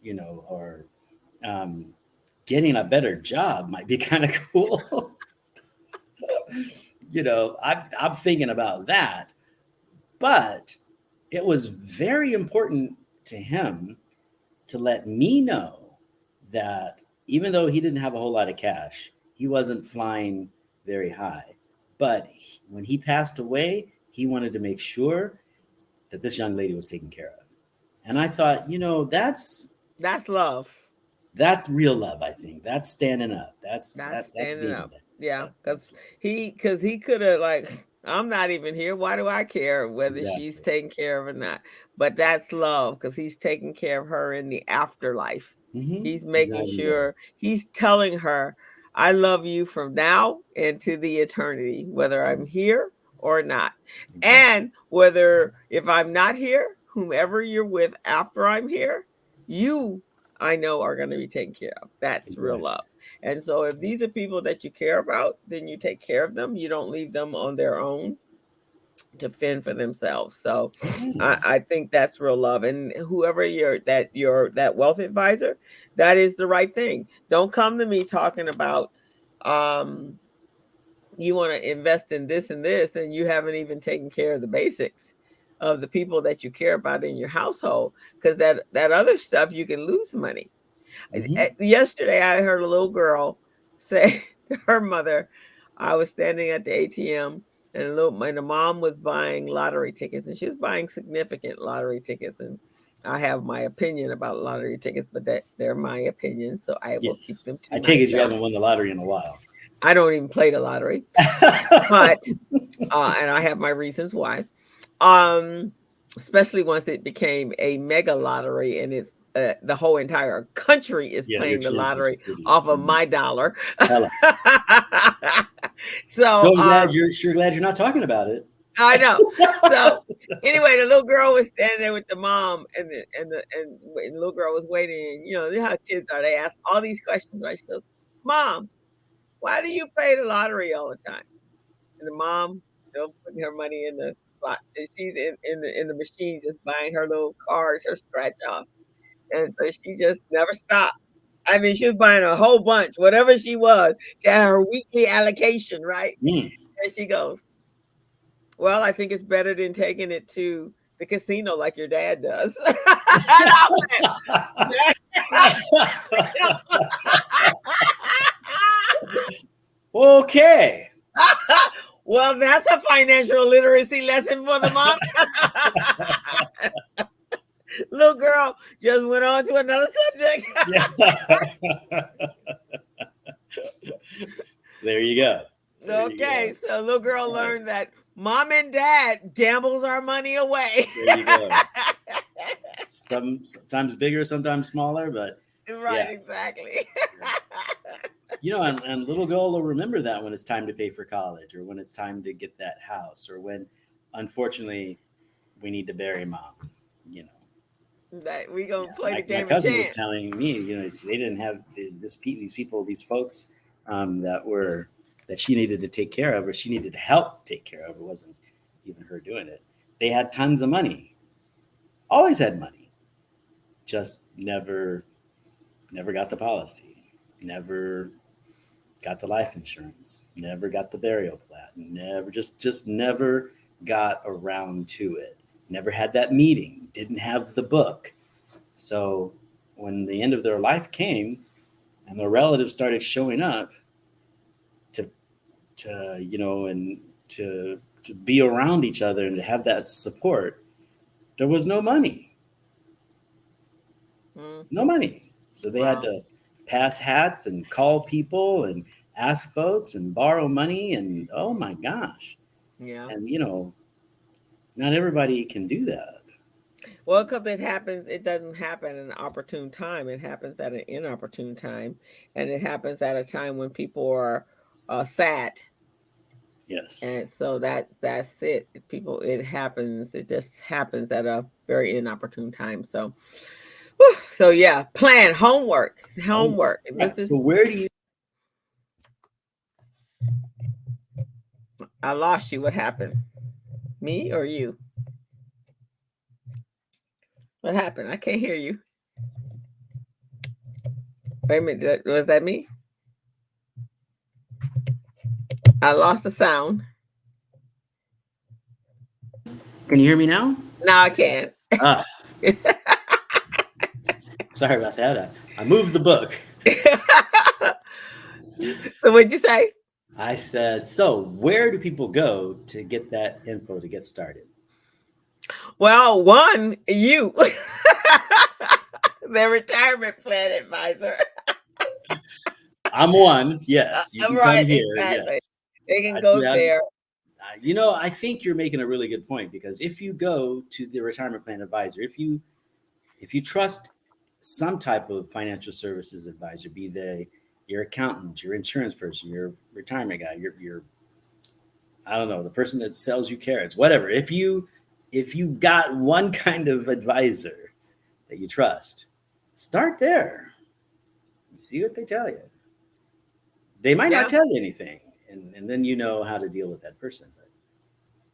getting a better job might be kind of cool. I'm thinking about that, but it was very important to him to let me know that even though he didn't have a whole lot of cash, he wasn't flying very high, but when he passed away, he wanted to make sure that this young lady was taken care of. And I thought, that's love. That's real love. I think that's standing up. That's standing up. Yeah. Cause he could have I'm not even here. Why do I care whether she's taken care of or not? But that's love, because he's taking care of her in the afterlife. Mm-hmm. He's making sure he's telling her, I love you from now into the eternity, whether I'm here or not. Okay. And whether if I'm not here, whomever you're with after I'm here, I know are going to be taken care of. That's real love. And so if these are people that you care about, then you take care of them. You don't leave them on their own to fend for themselves. So I think that's real love. And whoever you're that wealth advisor, that is the right thing. Don't come to me talking about you want to invest in this and this, and you haven't even taken care of the basics of the people that you care about in your household, because that other stuff you can lose money. Mm-hmm. Yesterday, I heard a little girl say to her mother, I was standing at the ATM, and the mom was buying lottery tickets, and she was buying significant lottery tickets. And I have my opinion about lottery tickets, but they're my opinion, so I will keep them to myself. I take it you haven't won the lottery in a while. I don't even play the lottery, but and I have my reasons why. Especially once it became a mega lottery, and it's the whole entire country is playing the lottery off of my dollar. So I'm glad you're not talking about it. I know. So anyway, the little girl was standing there with the mom, and the little girl was waiting. And, you know how kids are; they ask all these questions. Right? She goes, "Mom, why do you pay the lottery all the time?" And the mom still putting her money in the slot, and she's in the machine just buying her little cards, her scratch off, and so she just never stopped. I mean, she was buying a whole bunch, whatever she was. She had her weekly allocation, right? Mm. And she goes, "Well, I think it's better than taking it to the casino like your dad does." And I went, Okay. well, that's a financial literacy lesson for the mom. Little girl just went on to another subject. There you go. There you Okay, go. so little girl learned that mom and dad gambles our money away. There you go. Sometimes bigger, sometimes smaller, but Right, yeah. exactly. You know, and little girl will remember that when it's time to pay for college, or when it's time to get that house, or when, unfortunately, we need to bury mom. You know, That we gonna yeah. play the My game of cousin was chance. telling me, you know, they didn't have these people, these folks that she needed to take care of, or she needed help take care of. It wasn't even her doing it. They had tons of money, always had money, just never got the policy, never got the life insurance, never got the burial plan, never just never got around to it. Never had that meeting, didn't have the book. So when the end of their life came and their relatives started showing up to you know, and to be around each other and to have that support, there was no money. Mm, No money. So they had wow. to pass hats and call people and ask folks and borrow money, and oh my gosh. Yeah. And you know, not everybody can do that. Well, because it doesn't happen at an opportune time. It happens at an inopportune time, and it happens at a time when people are sad. Yes. And so that's it. People, it happens. It just happens at a very inopportune time. So, whew, so yeah, plan homework. Oh, Homework. yeah. This is. So where do you I lost you. What happened? Me or you? What happened? I can't hear you. Wait a minute. Was that me? I lost the sound. can you hear me now? Now I can. Ah, sorry about that. I moved the book. So what'd you say? I said, so where do people go to get that info to get started? Well, one, you, the retirement plan advisor. I'm one. Yes, you can come Right, here. exactly. Yes, They can I go do have. there. You know, I think you're making a really good point, because if you go to the retirement plan advisor, if you trust some type of financial services advisor, be they your accountant, your insurance person, your retirement guy, your I don't know, the person that sells you carrots, whatever. If you got one kind of advisor that you trust, start there. See what they tell you. They might not Yeah, tell you anything, and then you know how to deal with that person. But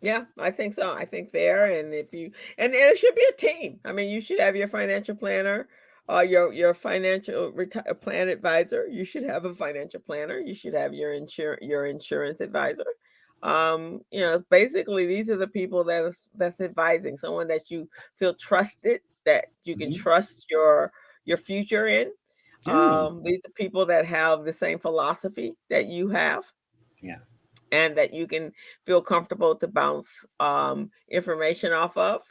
yeah, I think so. I think there, and if you, and it should be a team. I mean, you should have your financial planner, your financial plan advisor. You should have a financial planner. You should have your insurance advisor. Basically, these are the people that's advising someone that you feel trusted, that you can mhm. trust your future in. Yeah, These are people that have the same philosophy that you have, yeah. and that you can feel comfortable to bounce information off of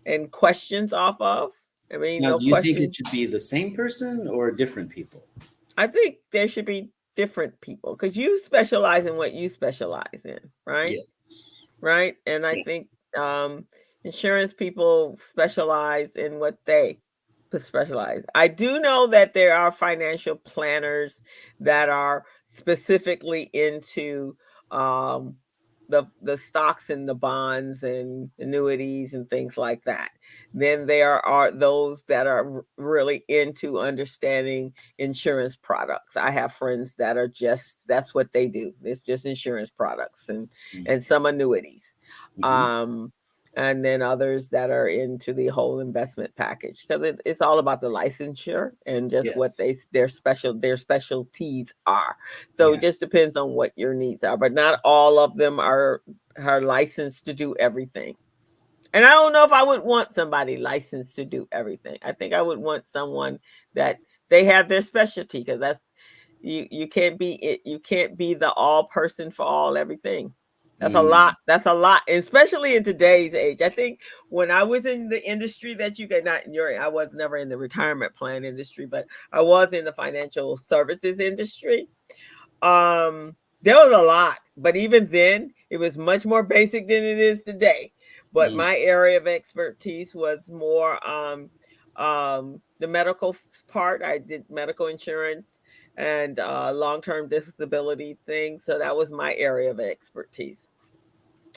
and questions off of. I mean, Now, no do you think it question. should be the same person or different people? I think there should be different people because you specialize in what you specialize in, right? Yeah. Right. And I Yeah. think um, insurance people specialize in what they specialize. I do know that there are financial planners that are specifically into um, the stocks and the bonds and annuities and things like that. Then there are those that are really into understanding insurance products. I have friends that are just that's what they do. It's just insurance products and some annuities. Mm-hmm. Um, and then others that are into the whole investment package because it's all about the licensure and just what Yes. their specialties are. So it Yeah. just depends on what your needs are, but not all of them are licensed to do everything. And I don't know if I would want somebody licensed to do everything. I think I would want someone that they have their specialty because that's you can't be it. You can't be the all person for all everything. That's a Mm. lot. That's a lot, especially in today's age. I think when I was in the industry that you get not in your, I was never in the retirement plan industry, but I was in the financial services industry. There was a lot, but even then, it was much more basic than it is today. But Mm. my area of expertise was more the medical part. I did medical insurance and long-term disability things, so that was my area of expertise.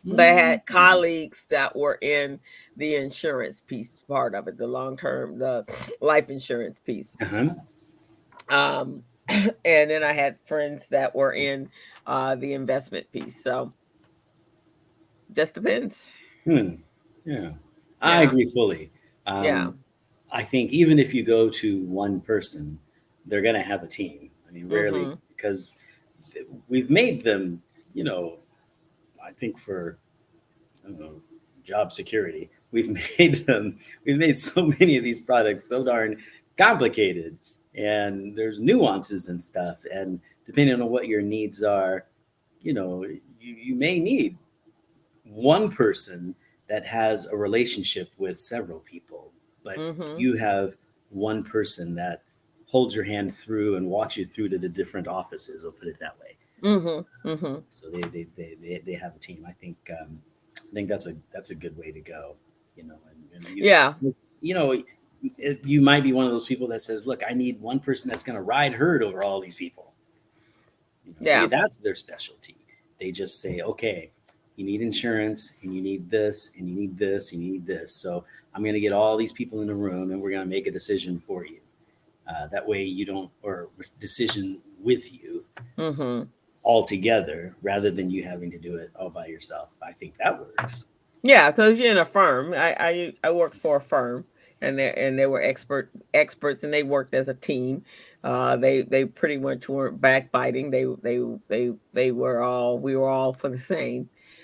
But I had Mm. colleagues that were in the insurance piece part of it, the long-term, the life insurance piece. Uh-huh. Um, and then I had friends that were in the investment piece. So just depends. Hmm. Yeah. I Yeah, agree fully. yeah. I think even if you go to one person, they're going to have a team. I mean, rarely, Mm-hmm. because we've made them, you know, I think for, I don't know, job security, we've we've made so many of these products so darn complicated, and there's nuances and stuff. And depending on what your needs are, you may need one person that has a relationship with several people, but Mm-hmm. you have one person that holds your hand through and walks you through to the different offices. I'll put it that way. Mm-hmm. Mm-hmm. So they have a team. I think that's a good way to go. And Yeah. you might be one of those people that says, "Look, I need one person that's going to ride herd over all these people." Maybe Yeah. that's their specialty. They just say, okay, you need insurance and you need this and you need this and you need this. So I'm going to get all these people in the room and we're going to make a decision for you. That way you don't, or decision with you Mm-hmm. all together rather than you having to do it all by yourself. I think that works. Yeah, because you're in a firm. I worked for a firm, and they were experts, and they worked as a team. They pretty much weren't backbiting. They were all we were all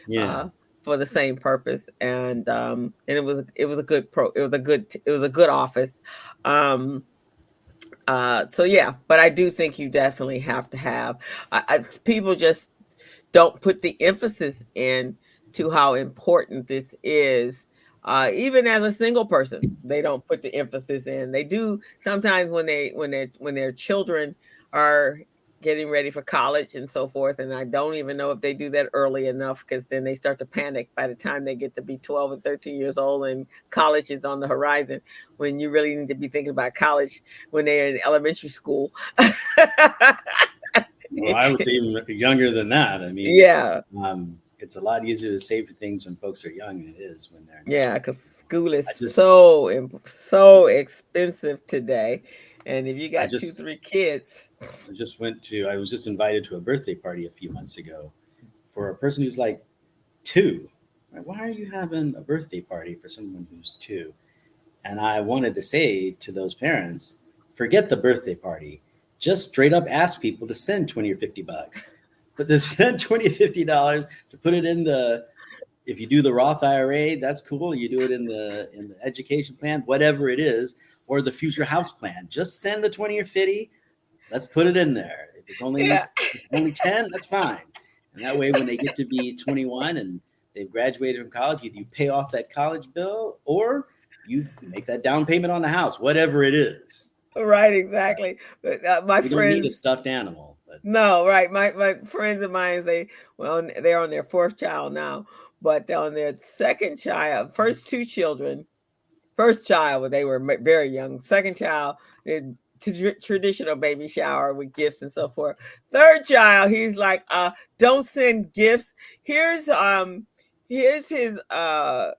Yeah. uh, for the same purpose, and it was a good it was a good office. Um, so yeah, but I do think you definitely have to have. People just don't put the emphasis in to how important this is. Even as a single person, they don't put the emphasis in. They do sometimes when their children are getting ready for college and so forth. And I don't even know if they do that early enough because then they start to panic by the time they get to be 12 and 13 years old and college is on the horizon when you really need to be thinking about college when they're in elementary school. Well, I was even younger than that. I mean, Yeah. it's a lot easier to save for things when folks are young than it is when they're in Yeah, college. because school is I just, so expensive today, and if you I got two, just, 3 kids, I was just invited to a birthday party a few months ago for a person who's like two. Like, why are you having a birthday party for someone who's two? And I wanted to say to those parents, forget the birthday party. Just straight up ask people to send 20 or $50. But to send 20 or $50 to put it in if you do the Roth IRA, that's cool. You do it in the education plan, whatever it is, or the future house plan. Just send the 20 or 50. Let's put it in there. yeah, If it's only 10, that's fine. And that way when they get to be 21 and they've graduated from college, either you pay off that college bill or you make that down payment on the house, whatever it is. right, exactly. But my You don't need a friends, stuffed animal, but no, right, my friends of mine, they're on their fourth child now, but on their second child, first two children, first child, they were very young. Second child, traditional baby shower with gifts and so forth. Third child, he's like, don't send gifts. Here's his I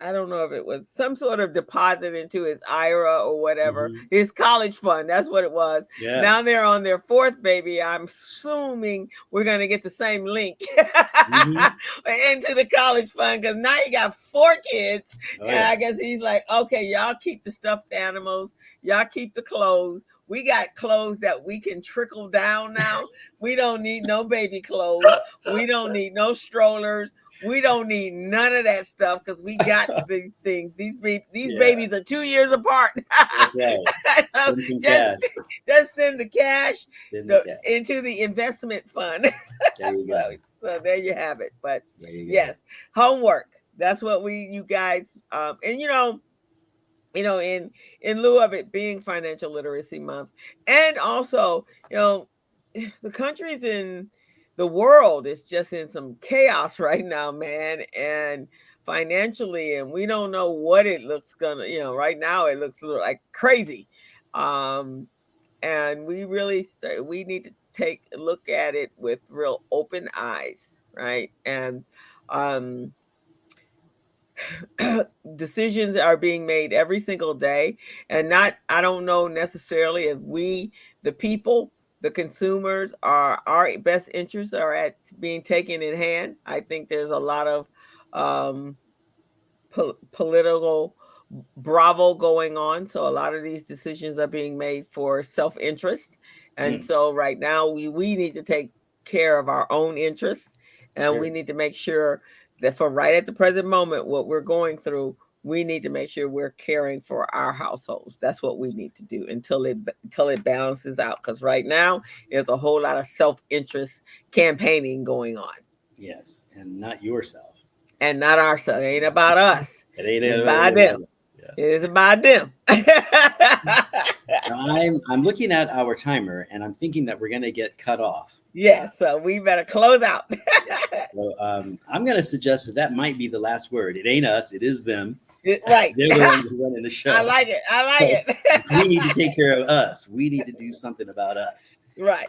don't know if it was some sort of deposit into his IRA or whatever, his college fund. That's what it was. Yeah. Now they're on their fourth baby. I'm assuming we're gonna get the same link into the college fund, because now you got 4 kids. And I guess he's like, okay, y'all keep the stuffed animals, y'all keep the clothes. We got clothes that we can trickle down now. We don't need no baby clothes. We don't need no strollers. We don't need none of that stuff, because we got these things. These babies are 2 years apart. Okay. Send some cash. Just send the cash into the investment fund. There you go. So there you have it. But yes, homework. That's what you guys, and in lieu of it being Financial Literacy Month, and also, the countries in the world is just in some chaos right now, man, and financially, and we don't know what it looks gonna, right now it looks a little like crazy. And we really we need to take a look at it with real open eyes, right? And decisions are being made every single day, and I don't know necessarily if we, the people, the consumers, our best interests are at being taken in hand. I think there's a lot of political bravo going on, so a lot of these decisions are being made for self-interest, and so right now we need to take care of our own interests, and we need to make sure that for right at the present moment, what we're going through, we need to make sure we're caring for our households. That's what we need to do until it balances out. Because right now, there's a whole lot of self-interest campaigning going on. Yes, and not yourself. And not ourselves. It ain't about us. It ain't about them. Yeah. It is about them. I'm looking at our timer, and I'm thinking that we're going to get cut off. Yeah, so we better close out. So, I'm going to suggest that might be the last word. It ain't us. It is them. Right. They're the ones who run in the show. I like it. We need to take care of us. We need to do something about us. Right.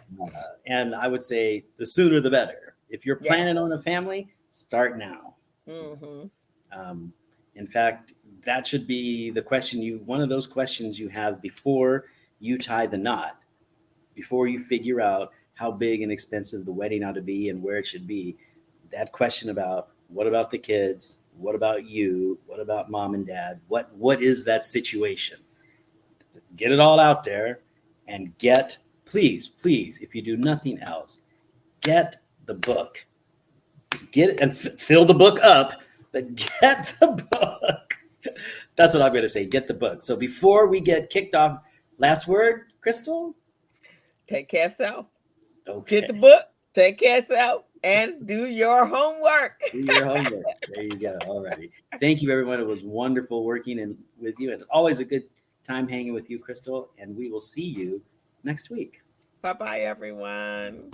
And I would say the sooner the better. If you're planning on a family, start now. In fact, that should be the question one of those questions you have before you tie the knot, before you figure out how big and expensive the wedding ought to be and where it should be. That question about what about the kids? What about you? What about mom and dad? What is that situation? Get it all out there, and please, if you do nothing else, get the book. Get it and fill the book up, but get the book. That's what I'm going to say. Get the book. So before we get kicked off, last word, Crystal? Take care of self. Okay. Get the book, take care of self, and do your homework. Do your homework. There you go. All righty. Thank you, everyone. It was wonderful working with you. And it's always a good time hanging with you, Crystal. And we will see you next week. Bye-bye, everyone.